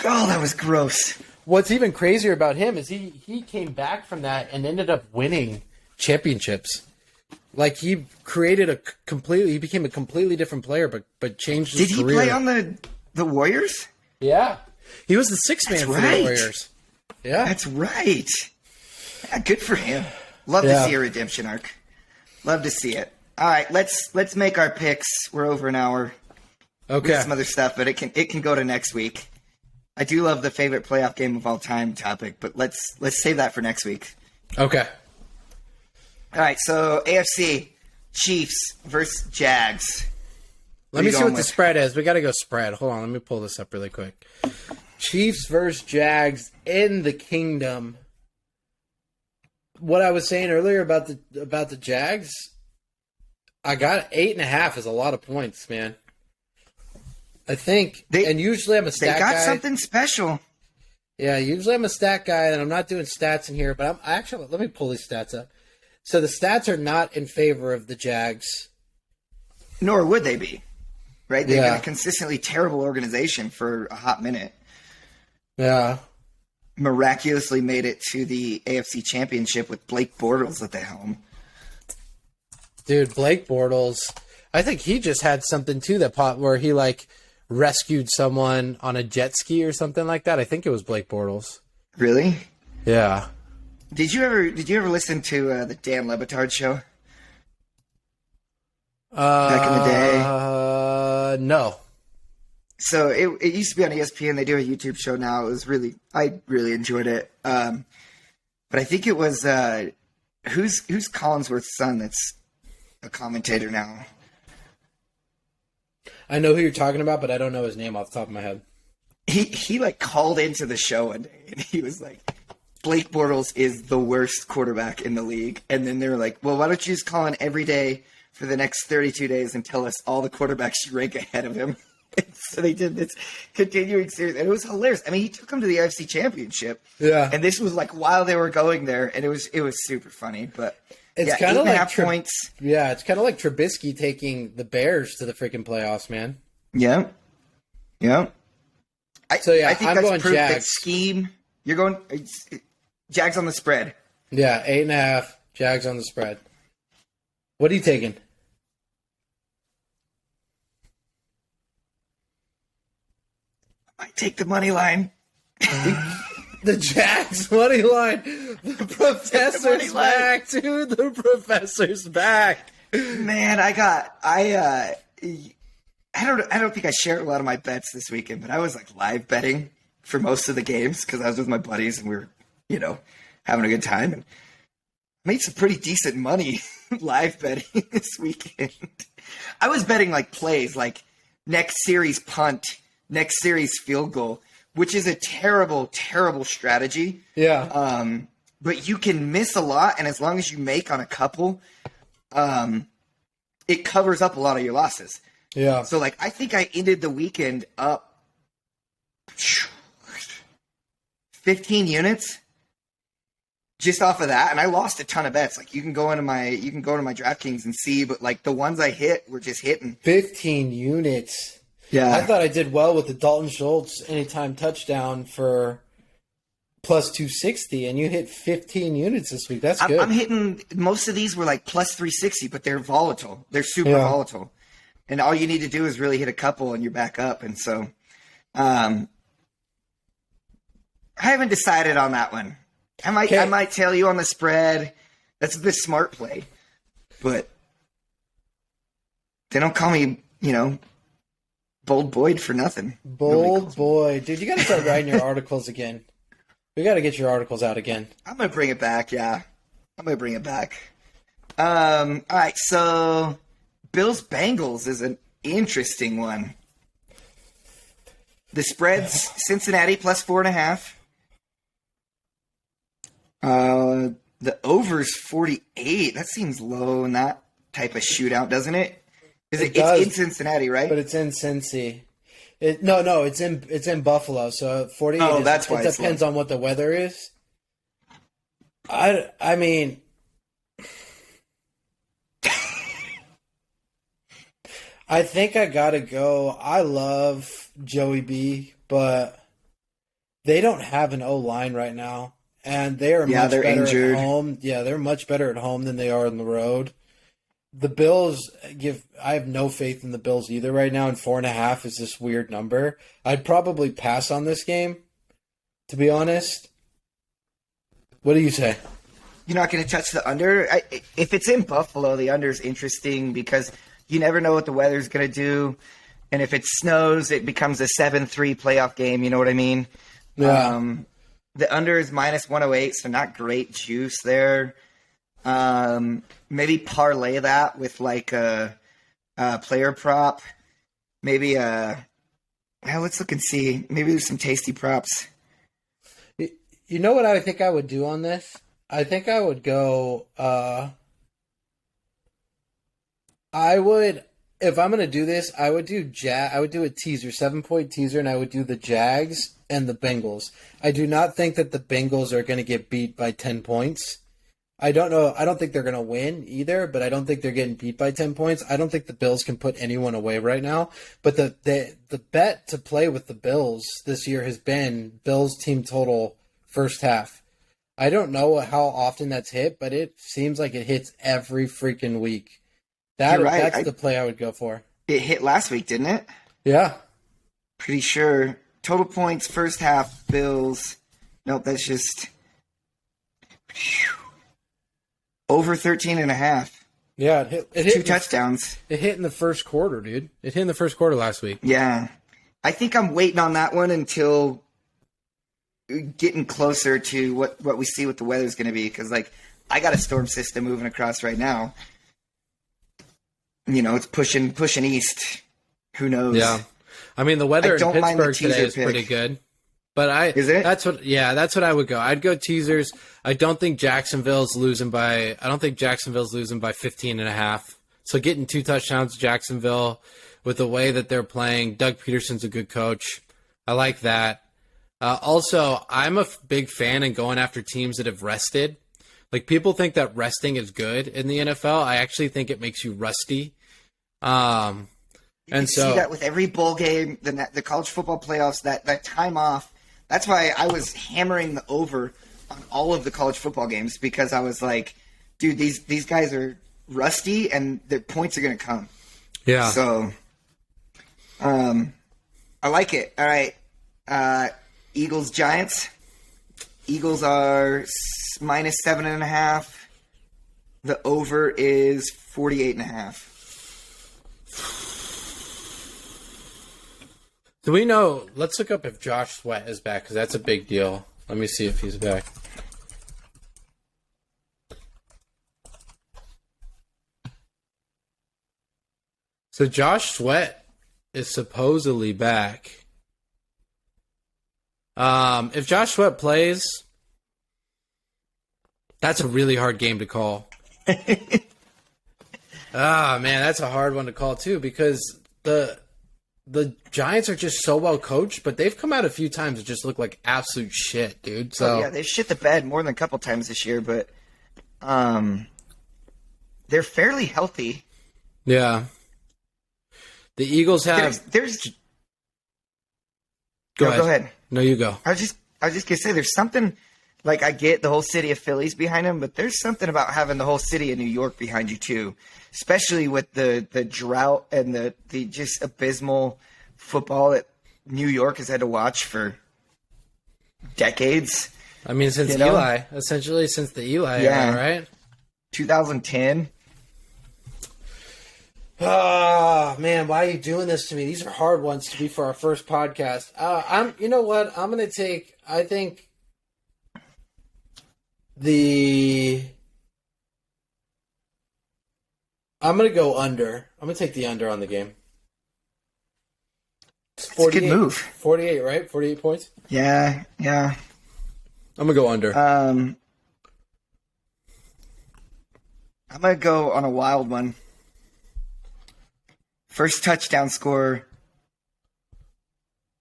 Oh, that was gross. What's even crazier about him is he came back from that and ended up winning championships. Like he became a completely different player, but changed his Did career. he play on the Warriors? Yeah. He was the sixth man for the Warriors. Yeah. That's right. Yeah, good for him. Love to see a redemption arc. Love to see it. All right, let's make our picks. We're over an hour. Okay. We have some other stuff, but it can go to next week. I do love the favorite playoff game of all time topic, but let's save that for next week. Okay. All right, so AFC Chiefs versus Jags. Let me see what the spread is. We got to go spread. Hold on, let me pull this up really quick. Chiefs versus Jags in the Kingdom. What I was saying earlier about the Jags, I got 8.5 is a lot of points, man. I think, and usually I'm a stat guy. They got something special. Yeah, usually I'm a stat guy, and I'm not doing stats in here, but let me pull these stats up. So the stats are not in favor of the Jags. Nor would they be, right? They've been a consistently terrible organization for a hot minute. Yeah. Miraculously made it to the AFC Championship with Blake Bortles at the helm. Dude, Blake Bortles, I think he just had something too where he rescued someone on a jet ski or something like that. I think it was Blake Bortles. Really? Yeah. Did you ever listen to the Dan Le Batard show? Back in the day? No. So it used to be on ESPN. They do a YouTube show now. I really enjoyed it. But I think it was who's Collinsworth's son that's a commentator now. I know who you're talking about, but I don't know his name off the top of my head. He called into the show one day and he was like, Blake Bortles is the worst quarterback in the league. And then they were like, well, why don't you just call in every day for the next 32 days and tell us all the quarterbacks you rank ahead of him. So they did this continuing series, and it was hilarious. I mean, he took them to the AFC Championship. Yeah. And this was while they were going there, and it was super funny. But it's kind of like points. Yeah, it's kind of like Trubisky taking the Bears to the freaking playoffs, man. Yeah. Yeah. I think I'm that's going proof Jags. that scheme. You're going Jags on the spread. Yeah, 8.5 Jags on the spread. What are you taking? I take the money line. The Jags money line. The professor's back, dude. The professor's back. Man, I don't think I shared a lot of my bets this weekend, but I was live betting for most of the games because I was with my buddies and we were, having a good time, and made some pretty decent money live betting this weekend. I was betting plays, next series punt, next series field goal, which is a terrible, terrible strategy. Yeah. But you can miss a lot, and as long as you make on a couple, it covers up a lot of your losses. Yeah. So, I think I ended the weekend up 15 units just off of that, and I lost a ton of bets. You can go into my DraftKings and see, but the ones I hit were just hitting 15 units. Yeah, I thought I did well with the Dalton Schultz anytime touchdown for plus 260, and you hit 15 units this week. That's good. I'm hitting most of these were plus 360, but they're volatile. They're super volatile, and all you need to do is really hit a couple, and you're back up. And so, I haven't decided on that one. I might tell you on the spread. That's the smart play, but they don't call me, Bold Boyd for nothing. Bold Boyd. Dude, you got to start writing your articles again. We got to get your articles out again. I'm going to bring it back, yeah. I'm going to bring it back. All right, so Bills-Bengals is an interesting one. The spread's Cincinnati plus 4.5. The over's 48. That seems low in that type of shootout, doesn't it? It's in Cincinnati, right? But it's in Cincy. No, it's in Buffalo. So 48. Oh, that's why it depends on what the weather is. I mean, I think I gotta go. I love Joey B, but they don't have an O line right now. And they are much better injured at home. Yeah, they're much better at home than they are on the road. the Bills I have no faith in the Bills either right now, and 4.5 is this weird number. I'd probably pass on this game, to be honest. What do you say? You're not going to touch the under? If it's in Buffalo, the under is interesting because you never know what the weather's going to do. And if it snows, it becomes a 7-3 playoff game. You know what I mean? Yeah. The under is -108, so not great juice there. Maybe parlay that with like a player prop. Maybe let's look and see. Maybe there's some tasty props. You know what I think I would do on this? I think I would go. If I'm gonna do this, I would do I would do a teaser, 7-point teaser, and I would do the Jags and the Bengals. I do not think that the Bengals are going to get beat by 10 points. I don't know. I don't think they're going to win either, but I don't think they're getting beat by 10 points. I don't think the Bills can put anyone away right now. But the bet to play with the Bills this year has been Bills team total first half. I don't know how often that's hit, but it seems like it hits every freaking week. You're right. That's the play I would go for. It hit last week, didn't it? Yeah. Pretty sure. Total points, first half, Bills. Nope, that's just over 13.5. Yeah, it hit 2 touchdowns. It hit in the first quarter, dude. It hit in the first quarter last week. Yeah. I think I'm waiting on that one until getting closer to what we see what the weather's going to be. Because, like, I got a storm system moving across right now. You know, it's pushing east. Who knows? Yeah. I mean, the weather in Pittsburgh today is pretty good. But is it? That's what I would go. I'd go teasers. I don't think Jacksonville's losing by 15.5. So getting 2 touchdowns, Jacksonville, with the way that they're playing. Doug Peterson's a good coach. I like that. Also, I'm a big fan in going after teams that have rested. Like, people think that resting is good in the NFL. I actually think it makes you rusty. You see that with every bowl game, the college football playoffs, that time off. That's why I was hammering the over on all of the college football games, because I was like, dude, these guys are rusty and their points are going to come. Yeah. So, I like it. All right. Eagles, Giants. Eagles are -7.5. The over is 48.5. Do we know? Let's look up if Josh Sweat is back, because that's a big deal. Let me see if he's back. So Josh Sweat is supposedly back. If Josh Sweat plays, that's a really hard game to call. Man, that's a hard one to call too, because the Giants are just so well coached, but they've come out a few times that just look like absolute shit, dude. So yeah, they've shit the bed more than a couple times this year, but they're fairly healthy. Yeah. The Eagles have. Go ahead. No, you go. I was just gonna say, there's something, like, I get the whole city of Philly's behind him, but there's something about having the whole city of New York behind you too, especially with the drought and the just abysmal football that New York has had to watch for decades. I mean, since Eli, essentially since the Eli era, right? 2010. Oh man, why are you doing this to me? These are hard ones to be for our first podcast. You know what? I'm gonna take. I think I'm gonna go under. I'm gonna take the under on the game. It's a good move. 48, right? 48 points. Yeah. I'm gonna go under. I'm gonna go on a wild one. First touchdown scorer,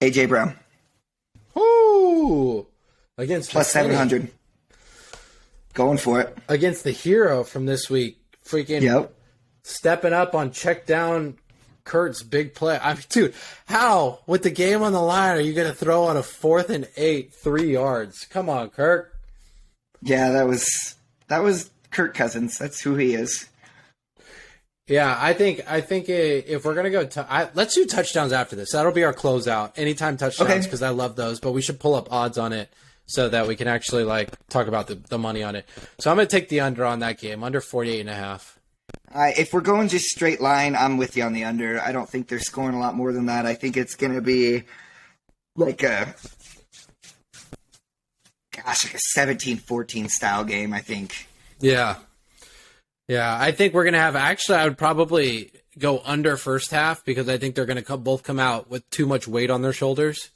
A.J. Brown. Ooh! Against plus 700. Going for it. Against the hero from this week. Freaking stepping up on check down Kurt's big play. I mean, dude, how, with the game on the line, are you going to throw on a 4th and 8, 3 yards? Come on, Kurt. Yeah, that was Kirk Cousins. That's who he is. Yeah, I think if we're gonna go, let's do touchdowns after this. That'll be our closeout. Anytime touchdowns, because I love those. But we should pull up odds on it so that we can actually like talk about the money on it. So I'm gonna take the under on that game, under 48.5. If we're going just straight line, I'm with you on the under. I don't think they're scoring a lot more than that. I think it's going to be like a 17-14 style game, I think. Yeah. Yeah, I think we're going to have... Actually, I would probably go under first half because I think they're going to both come out with too much weight on their shoulders.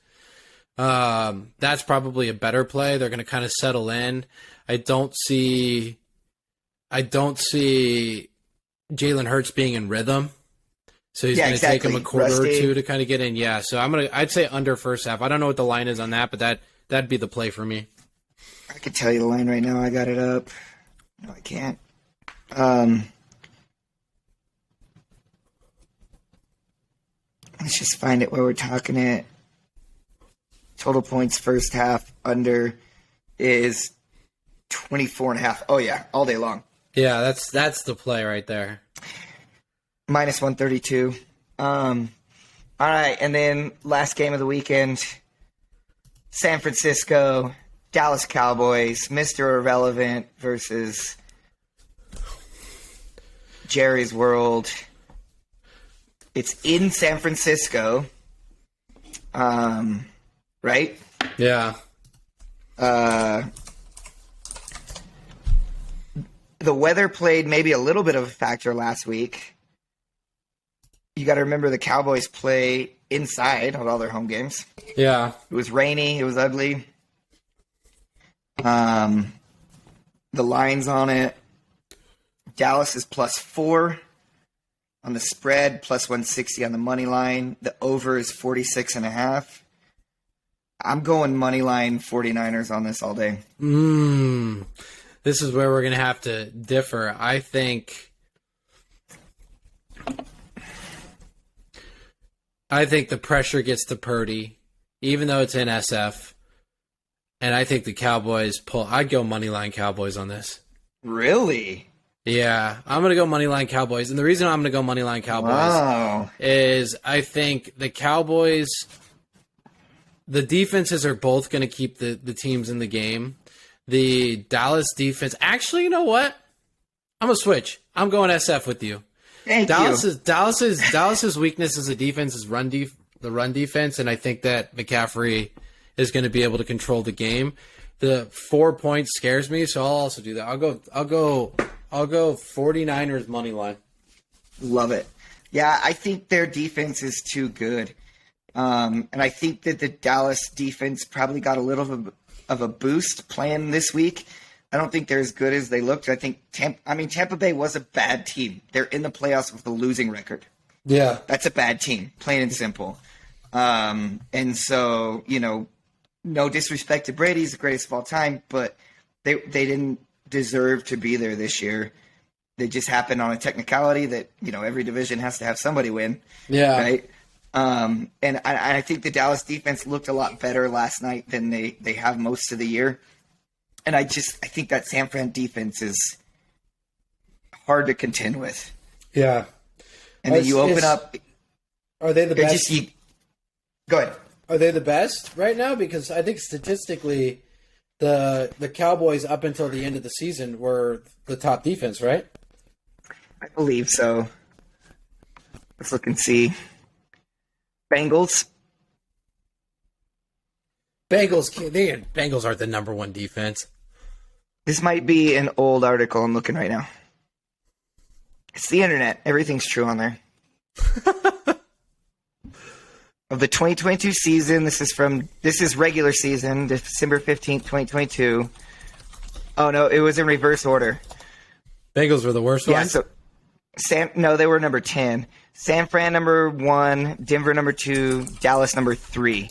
That's probably a better play. They're going to kind of settle in. I don't see Jalen Hurts being in rhythm. So he's going to take him a quarter or two to kind of get in. Yeah, so I'd say under first half. I don't know what the line is on that, but that'd be the play for me. I could tell you the line right now. I got it up. No, I can't. Let's just find it while we're talking it. Total points first half under is 24.5. Oh yeah, all day long. Yeah, that's the play right there. Minus 132. All right, and then last game of the weekend, San Francisco, Dallas Cowboys, Mr. Irrelevant versus Jerry's World. It's in San Francisco, right? Yeah. The weather played maybe a little bit of a factor last week. You got to remember the Cowboys play inside on all their home games. Yeah. It was rainy. It was ugly. The lines on it. Dallas is +4 on the spread, +160 on the money line. The over is 46.5. I'm going money line 49ers on this all day. This is where we're going to have to differ. I think the pressure gets to Purdy, even though it's in SF. And I think the Cowboys pull. I'd go moneyline Cowboys on this. Really? Yeah, I'm going to go moneyline Cowboys. And the reason I'm going to go moneyline Cowboys is I think the Cowboys, the defenses are both going to keep the teams in the game. The Dallas defense. Actually, you know what? I'm gonna switch. I'm going SF with you. Dallas's weakness as a defense is the run defense, and I think that McCaffrey is going to be able to control the game. The 4 points scares me, so I'll also do that. I'll go 49ers money line. Love it. Yeah, I think their defense is too good, and I think that the Dallas defense probably got a little of a boost playing this week. I don't think they're as good as they looked. I think Tampa Bay was a bad team. They're in the playoffs with a losing record. Yeah. That's a bad team, plain and simple. And so, no disrespect to Brady, he's the greatest of all time, but they didn't deserve to be there this year. They just happened on a technicality that, every division has to have somebody win. Yeah. Right? And I think the Dallas defense looked a lot better last night than they have most of the year. And I think that San Fran defense is hard to contend with. Yeah. And then you open up. Are they the best? Go ahead. Are they the best right now? Because I think statistically, the Cowboys up until the end of the season were the top defense, right? I believe so. Let's look and see. Bengals aren't the number one defense. This might be an old article I'm looking right now. It's the internet. Everything's true on there. Of the 2022 season, this is regular season, December 15th, 2022. Oh no, it was in reverse order. Bengals were the worst ones? No, they were number 10. San Fran number 1, Denver number 2, Dallas number 3.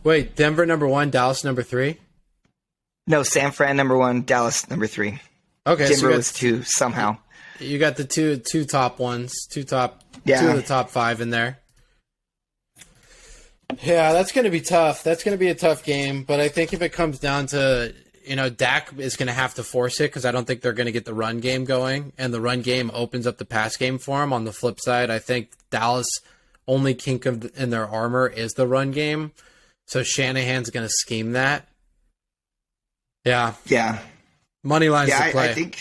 Wait, Denver number 1, Dallas number 3? No, San Fran number 1, Dallas number 3. Okay, Denver was 2 somehow. You got the two top ones, two of the top 5 in there. Yeah, that's going to be tough. That's going to be a tough game, but I think if it comes down to Dak is going to have to force it because I don't think they're going to get the run game going, and the run game opens up the pass game for him. On the flip side, I think Dallas' only kink in their armor is the run game, so Shanahan's going to scheme that. Yeah. Money line's the play.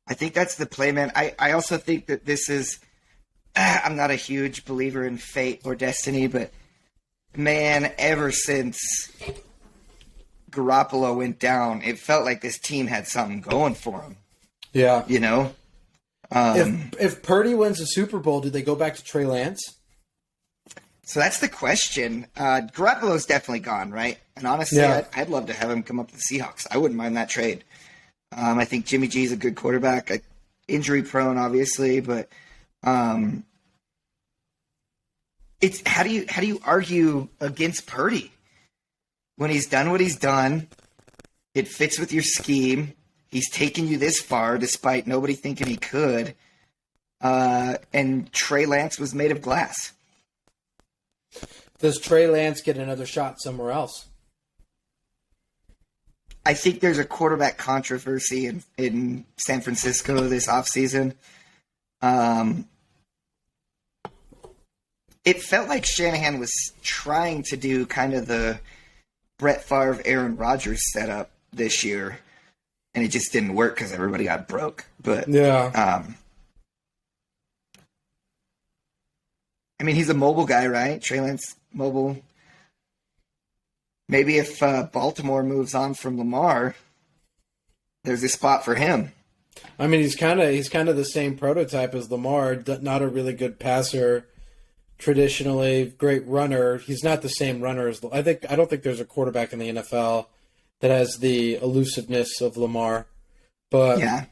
I think that's the play, man. I also think that this is. I'm not a huge believer in fate or destiny, but man, ever since Garoppolo went down, it felt like this team had something going for him. Yeah. If Purdy wins the Super Bowl, do they go back to Trey Lance? So that's the question. Garoppolo's definitely gone, right? And honestly, I'd love to have him come up to the Seahawks. I wouldn't mind that trade. I think Jimmy G is a good quarterback. Injury prone, obviously, but it's how do you argue against Purdy when he's done what he's done? It fits with your scheme. He's taken you this far despite nobody thinking he could. And Trey Lance was made of glass. Does Trey Lance get another shot somewhere else? I think there's a quarterback controversy in San Francisco this offseason. It felt like Shanahan was trying to do kind of the Brett Favre, Aaron Rodgers setup this year, and it just didn't work because everybody got broke. But I mean, he's a mobile guy, right? Trey Lance, mobile. Maybe if Baltimore moves on from Lamar, there's a spot for him. I mean, he's kind of the same prototype as Lamar. Not a really good passer, traditionally great runner. He's not the same runner as I don't think there's a quarterback in the NFL that has the elusiveness of Lamar. But yeah,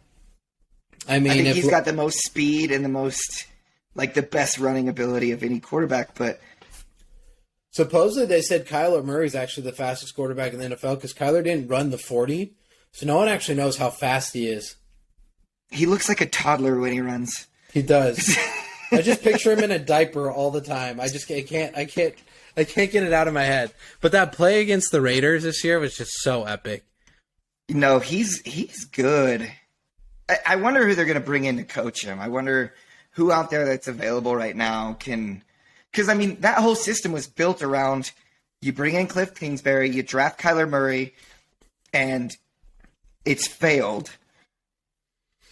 I mean, I think he's got the most speed and the most the best running ability of any quarterback, but. Supposedly, they said Kyler Murray's actually the fastest quarterback in the NFL because Kyler didn't run the 40, so no one actually knows how fast he is. He looks like a toddler when he runs. He does. I just picture him in a diaper all the time. I can't get it out of my head. But that play against the Raiders this year was just so epic. No, he's good. I wonder who they're going to bring in to coach him. I wonder who out there that's available right now can. Because, I mean, that whole system was built around you bring in Cliff Kingsbury, you draft Kyler Murray, and it's failed.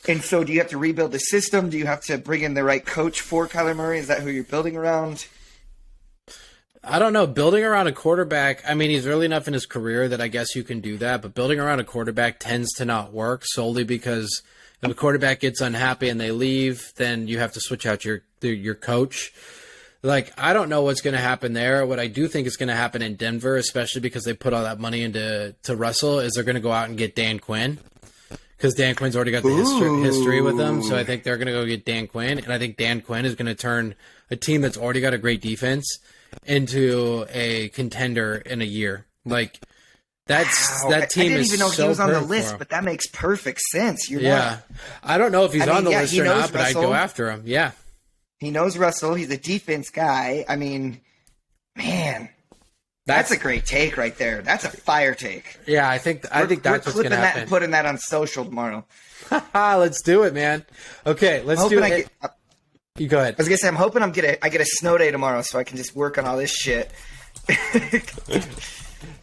And so do you have to rebuild the system? Do you have to bring in the right coach for Kyler Murray? Is that who you're building around? I don't know. Building around a quarterback, I mean, he's early enough in his career that I guess you can do that. But building around a quarterback tends to not work solely because if a quarterback gets unhappy and they leave, then you have to switch out your coach. I don't know what's going to happen there. What I do think is going to happen in Denver, especially because they put all that money into Russell, is they're going to go out and get Dan Quinn. Because Dan Quinn's already got the history with them. So I think they're going to go get Dan Quinn. And I think Dan Quinn is going to turn a team that's already got a great defense into a contender in a year. That team is I didn't even know so he was on the perfect for list, him. but that makes perfect sense. I don't know if he's on the list or not, but I'd go Russell. after him. Yeah. He knows Russell. He's a defense guy. I mean, man, that's a great take right there. That's a fire take. Yeah, I think that's what's going to happen. That and putting that on social tomorrow. Let's do it, man. Okay, let's do it. You go ahead. I was gonna say, I'm hoping I get a snow day tomorrow, so I can just work on all this shit.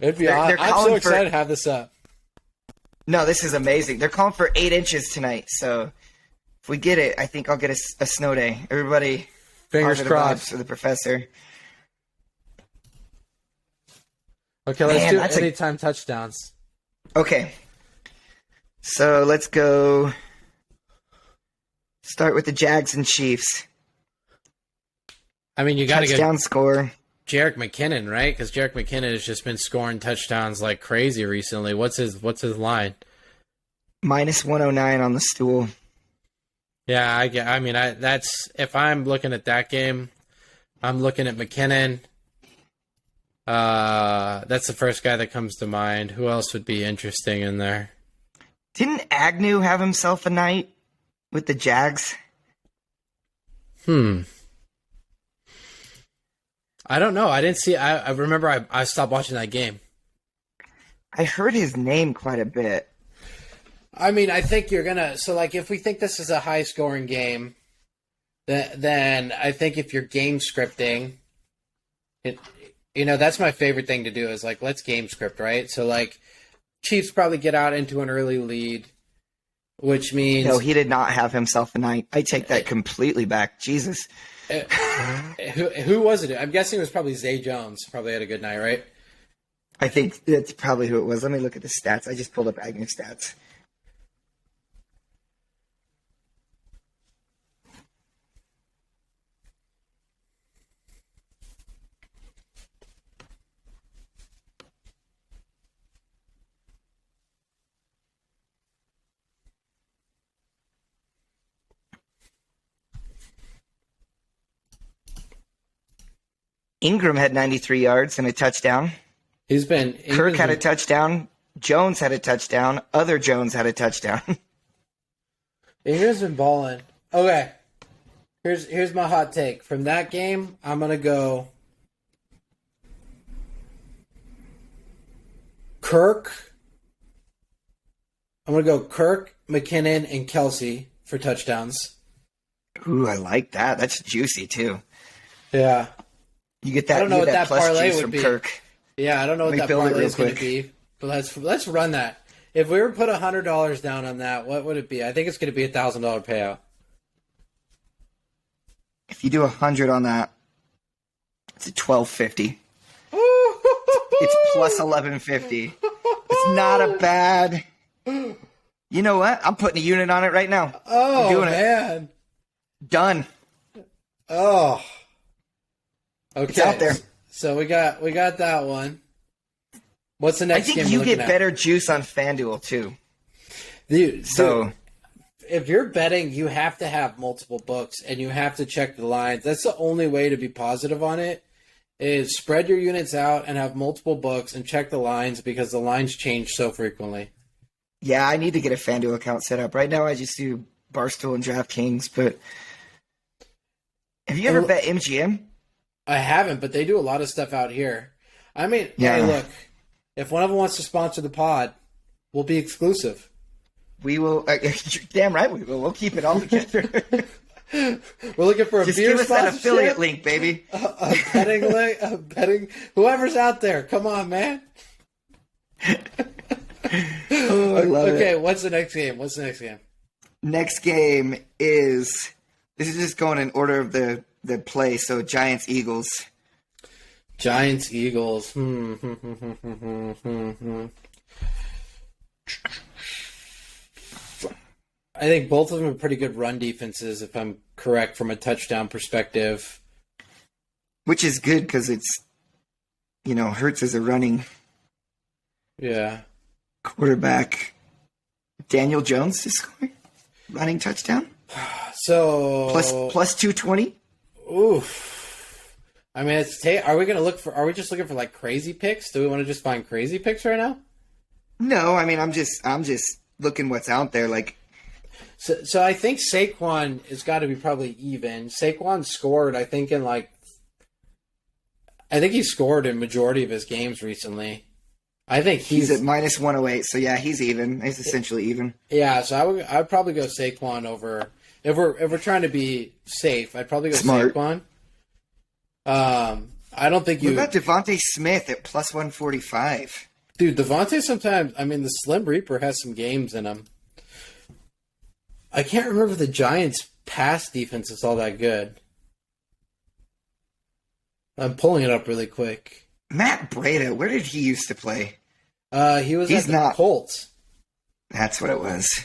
It'd be awesome. I'm so excited to have this up. No, this is amazing. They're calling for 8 inches tonight, so if we get it, I think I'll get a snow day. Everybody, fingers crossed for the professor. Okay, let's do anytime touchdowns. Okay, so let's go. Start with the Jags and Chiefs. I mean, you got to get touchdown score. Jerick McKinnon, right? Because Jerick McKinnon has just been scoring touchdowns like crazy recently. What's his line? -109 on the stool. Yeah, I mean, that's if I'm looking at that game, I'm looking at McKinnon. That's the first guy that comes to mind. Who else would be interesting in there? Didn't Agnew have himself a night with the Jags? I don't know. I didn't see. I remember I stopped watching that game. I heard his name quite a bit. I mean, I think you're gonna. So, like, if we think this is a high-scoring game, then I think if you're game scripting, that's my favorite thing to do is like let's game script, right? So, like, Chiefs probably get out into an early lead, which means No, he did not have himself a night. I take that completely back. Jesus. Who was it? I'm guessing it was probably Zay Jones. Probably had a good night, right? I think that's probably who it was. Let me look at the stats. I just pulled up Agnew's stats. Ingram had 93 yards and a touchdown. Kirk had a touchdown. Jones had a touchdown. Other Jones had a touchdown. Ingram's been balling. Okay. Here's my hot take. From that game, I'm gonna go Kirk. I'm gonna go Kirk, McKinnon, and Kelsey for touchdowns. Ooh, I like that. That's juicy too. Yeah. You get that. I don't know you what get that plus parlay juice would from be. Kirk. Yeah, I don't know what Let me that build it parlay real is going to quick. be. But let's run that. If we were to put $100 down on that, what would it be? I think it's going to be $1,000 payout. If you do 100 on that, it's a 1250. It's plus 1150. It's not a bad. You know what? I'm putting a unit on it right now. Oh, I'm doing man. it. Done. Oh. Okay. It's out there. So we got that one. What's the I next game think we're you looking get at? better juice on FanDuel too. Dude, So if you're betting, you have to have multiple books and you have to check the lines. That's the only way to be positive on it is spread your units out and have multiple books and check the lines because the lines change so frequently. yeah, I need to get a FanDuel account set up. Right now I just do Barstool and DraftKings, but have you ever bet MGM? I haven't, but they do a lot of stuff out here. I mean, Yeah. hey, look, if one of them wants to sponsor the pod, we'll be exclusive. We will. You're damn right we will. We'll keep it all together. We're looking for a Just beer give us that sponsorship, affiliate link, baby. a betting link, a betting. Whoever's out there, come on, man. Oh, I love Okay, it. what's the next game? What's the next game? Next game is. This is just going in order of the play. So Giants Eagles. Giants Eagles. I think both of them are pretty good run defenses, if I'm correct, from a touchdown perspective. Which is good because it's, Hurts is a running Yeah. quarterback. Daniel Jones is scoring running touchdown So plus 220. oof. I mean, are we gonna look for? Are we just looking for like crazy picks? Do we want to just find crazy picks right now? No, I mean I'm just looking what's out there. Like So I think Saquon has got to be probably even. Saquon scored, I think he scored in majority of his games recently. I think he's at minus 108. So yeah, he's even. He's essentially even. Yeah, so I'd probably go Saquon over if we're trying to be safe. I'd probably go Smart. Saquon. I don't think What about Devontae Smith at plus 145? Dude, Devontae sometimes, I mean, the Slim Reaper has some games in him. I can't remember if the Giants' pass defense is all that good. I'm pulling it up really quick. Matt Breida, where did he used to play? He's at the Colts. That's what it was.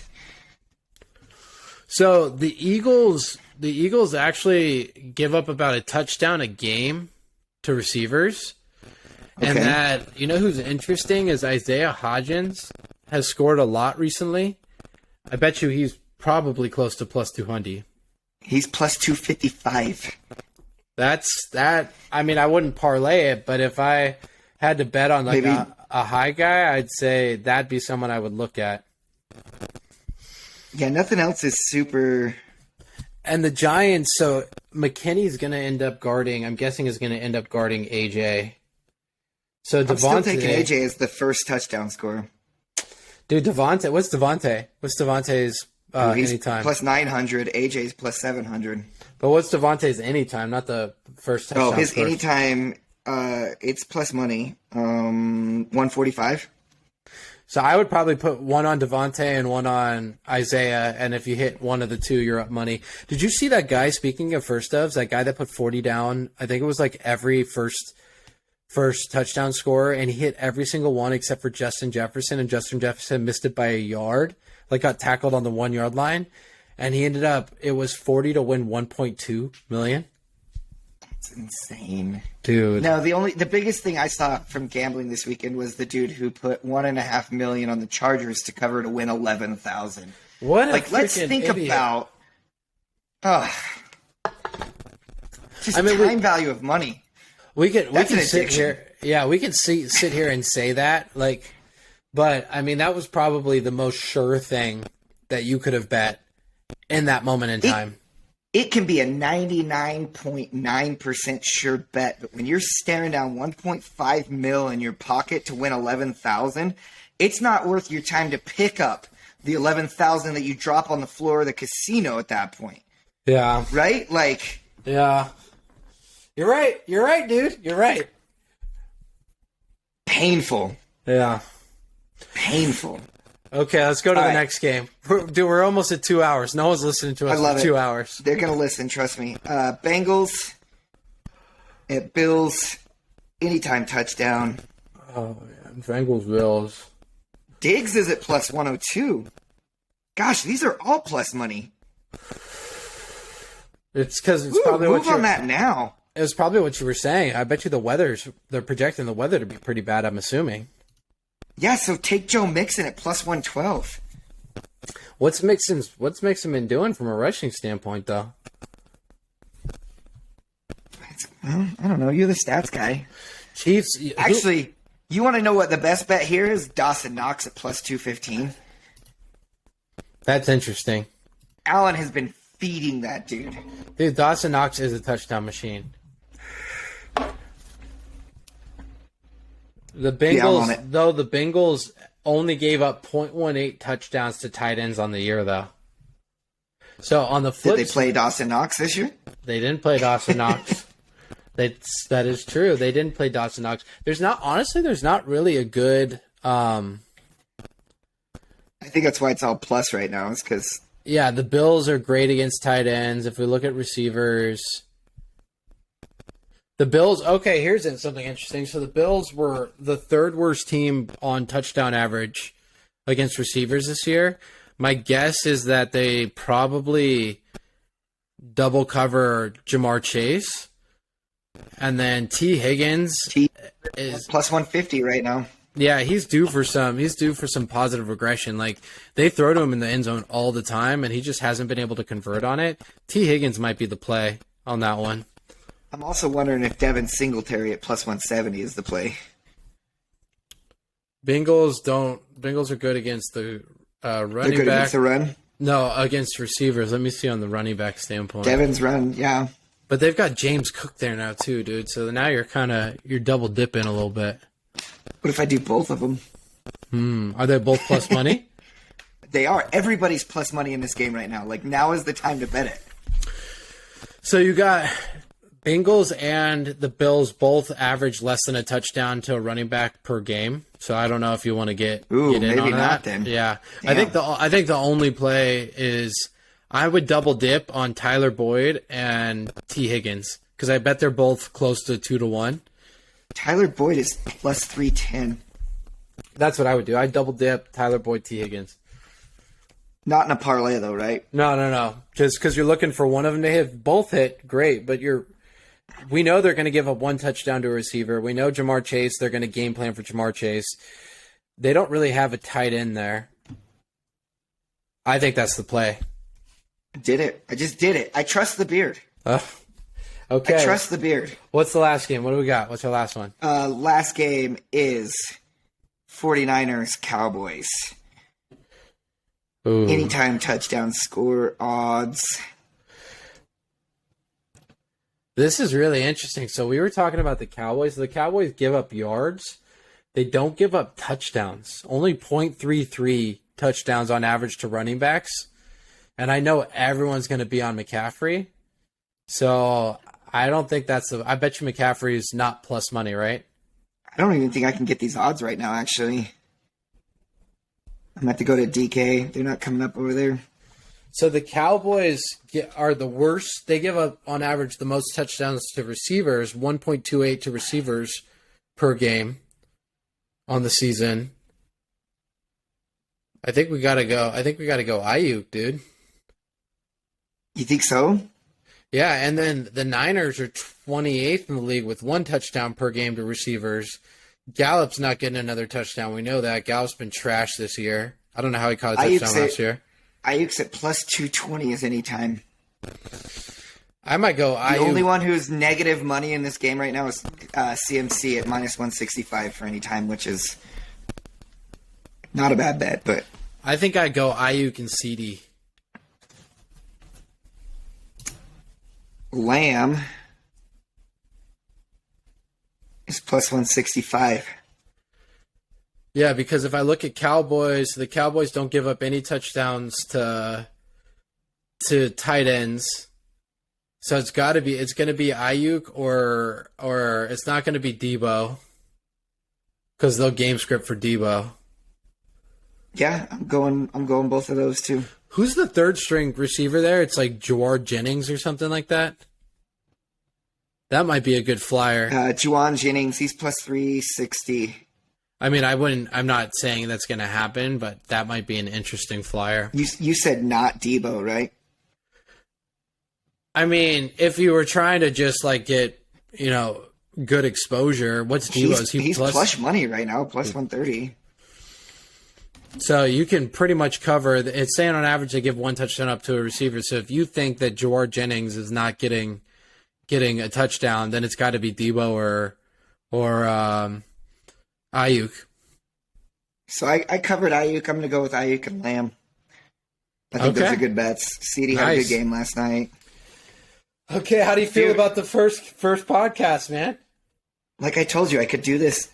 So the Eagles actually give up about a touchdown a game to receivers. And Okay. that, who's interesting is Isaiah Hodgins has scored a lot recently. I bet you he's probably close to plus 200. He's plus 255. I mean, I wouldn't parlay it, but if I had to bet on like Maybe. a high guy, I'd say that'd be someone I would look at. Yeah, nothing else is super. And the Giants, so McKinney's going to end up guarding, I'm guessing is going to end up guarding AJ. So I'm still taking Devontae, AJ as the first touchdown scorer. dude, Devontae. What's Devontae? What's Devontae's He's anytime? plus 900. AJ's plus 700. But what's Devontae's anytime? Not the first touchdown. Oh, his score. anytime, it's plus money. 145. So I would probably put one on Devontae and one on Isaiah, and if you hit one of the two, you're up money. Did you see that guy, speaking of first ofs, that guy that put 40 down, I think it was like every first touchdown scorer, and he hit every single one except for Justin Jefferson, and Justin Jefferson missed it by a yard, like got tackled on the 1 yard line, and he ended up, it was 40 to win 1.2 million. It's insane. Dude. No, the biggest thing I saw from gambling this weekend was the dude who put $1.5 million on the Chargers to cover to win 11,000. What a Like, let's freaking think idiot. about just I mean, time value of money. We can That's an sit addiction. here. Yeah, we can sit here and say that, like, but I mean that was probably the most sure thing that you could have bet in that moment in time. It can be a 99.9% sure bet, but when you're staring down 1.5 mil in your pocket to win 11,000, it's not worth your time to pick up the 11,000 that you drop on the floor of the casino at that point, Yeah, right? Like, yeah. You're right. You're right, dude. You're right. painful, Yeah. painful. Okay, let's go to All the right. next game. Dude, we're almost at 2 hours. No one's listening to us I love for it. 2 hours. They're gonna listen, trust me. Bengals at Bills, anytime touchdown. Oh, man. Bengals, Bills. Diggs is at plus 102. Gosh, these are all plus money. It's because it's Ooh, probably what move on you. that now. It was probably what you were saying. I bet you they're projecting the weather to be pretty bad. I'm assuming. Yeah, so take Joe Mixon at plus 112. What's Mixon been doing from a rushing standpoint, though? Well, I don't know. You're the stats guy. Chiefs. Actually, you want to know what the best bet here is? Dawson Knox at plus 215. That's interesting. Allen has been feeding that dude. Dude, Dawson Knox is a touchdown machine. The Yeah, I'm on it. the Bengals only gave up 0.18 touchdowns to tight ends on the year, though. So on the Did flip, they play Dawson Knox this year? they didn't play Dawson Knox. That is true. They didn't play Dawson Knox. There's not really a good. I think that's why it's all plus right now. Is because Yeah, the Bills are great against tight ends. If we look at receivers, the Bills. Okay, here's something interesting. So the Bills were the third worst team on touchdown average against receivers this year. My guess is that they probably double cover Jamar Chase, and then T. Higgins is plus 150 right now. yeah, he's due for some positive regression. Like they throw to him in the end zone all the time, and he just hasn't been able to convert on it. T. Higgins might be the play on that one. I'm also wondering if Devin Singletary at plus 170 is the play. Bengals are good against the They're running good back. against the run. No, against receivers. Let me see on the running back standpoint. Devin's run, yeah. But they've got James Cook there now too, dude. So now you're double dipping a little bit. What if I do both of them? Are they both plus money? They are. Everybody's plus money in this game right now. Like, now is the time to bet it. So you got Bengals and the Bills both average less than a touchdown to a running back per game. So I don't know if you want to get in maybe on not that. then. Yeah, Damn. I think the only play is I would double dip on Tyler Boyd and T. Higgins because I bet they're both close to 2-1. Tyler Boyd is plus 310. That's what I would do. I'd double dip Tyler Boyd, T. Higgins. Not in a parlay, though, right? No. Because you're looking for one of them to hit. Both hit, great. But we know they're going to give up one touchdown to a receiver. We know Jamar Chase, they're going to game plan for Jamar Chase. They don't really have a tight end there. I think that's the play. Did it. I just did it. I trust the beard. Okay. I trust the beard. What's the last game? What do we got? What's our last one? Last game is 49ers Cowboys. Ooh. Anytime touchdown score odds. This is really interesting. So we were talking about the Cowboys. The Cowboys give up yards. They don't give up touchdowns. Only 0.33 touchdowns on average to running backs. And I know everyone's going to be on McCaffrey. So I don't think I bet you McCaffrey is not plus money, right? I don't even think I can get these odds right now, actually. I'm going to have to go to DK. They're not coming up over there. So the Cowboys are the worst. They give up, on average, the most touchdowns to receivers, 1.28 to receivers per game on the season. I think we gotta go Ayuk, dude. You think so? Yeah, and then the Niners are 28th in the league with 1 touchdown per game to receivers. Gallup's not getting another touchdown. We know that. Gallup's been trashed this year. I don't know how he caught a touchdown last year. Ayuk's at plus 220 as any time. I might go Ayuk. The only one who's negative money in this game right now is CMC at minus 165 for any time, which is not a bad bet, but I think I'd go Ayuk and CD. Lamb is plus 165. Yeah, because if I look at Cowboys, the Cowboys don't give up any touchdowns to tight ends. So it's going to be Ayuk or it's not going to be Debo because they'll game script for Debo. Yeah, I'm going both of those too. Who's the third string receiver there? It's like Jawar Jennings or something like that. That might be a good flyer. Juwan Jennings, he's plus 360. I mean, I'm not saying that's going to happen, but that might be an interesting flyer. You said not Debo, right? I mean, if you were trying to just like get, good exposure, what's Debo's? He's plus money right now, plus 130. So you can pretty much cover. It's saying on average they give 1 touchdown up to a receiver. So if you think that Jawar Jennings is not getting a touchdown, then it's got to be Debo or Ayuk. So I covered Ayuk. I'm going to go with Ayuk and Lamb. I think those are good bets. CD had a good game last night. Okay, how do you feel about the first podcast, man? Like I told you, I could do this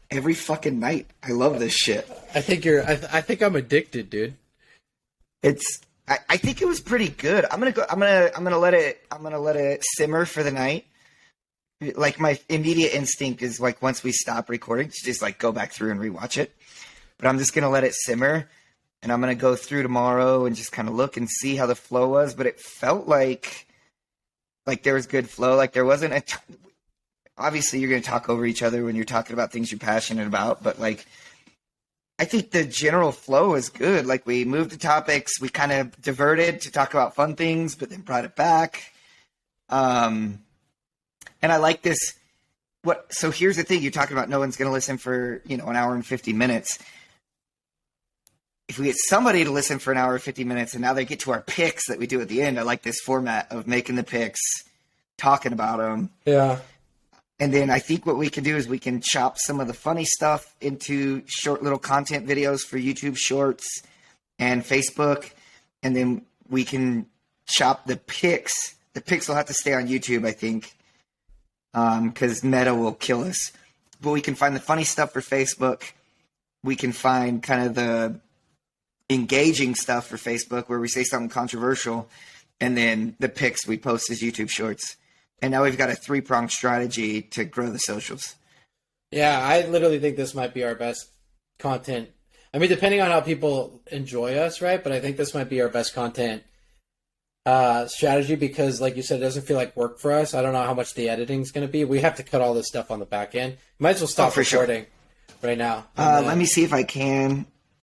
every fucking night. I love this shit. I think I'm addicted, dude. I think it was pretty good. I'm gonna let it simmer for the night. Like my immediate instinct is like once we stop recording to just like go back through and rewatch it. But I'm just gonna let it simmer, and I'm gonna go through tomorrow and just kind of look and see how the flow was. But it felt like there was good flow. Like there wasn't obviously you're gonna talk over each other when you're talking about things you're passionate about, but like I think the general flow is good. Like we moved the topics, we kind of diverted to talk about fun things, but then brought it back. And I like this. So here's the thing. You're talking about no one's going to listen for, an hour and 50 minutes. If we get somebody to listen for an hour and 50 minutes and now they get to our picks that we do at the end, I like this format of making the picks, talking about them. Yeah. And then I think what we can do is we can chop some of the funny stuff into short little content videos for YouTube Shorts and Facebook. And then we can chop the picks. The picks will have to stay on YouTube, I think, because Meta will kill us. But we can find the funny stuff for Facebook. We can find kind of the engaging stuff for Facebook where we say something controversial. And then the picks we post as YouTube Shorts. And now we've got a 3-pronged strategy to grow the socials. Yeah, I literally think this might be our best content. I mean, depending on how people enjoy us, right? But I think this might be our best content strategy because, like you said, it doesn't feel like work for us. I don't know how much the editing is going to be. We have to cut all this stuff on the back end. Might as well stop recording right now. Let me see if I can.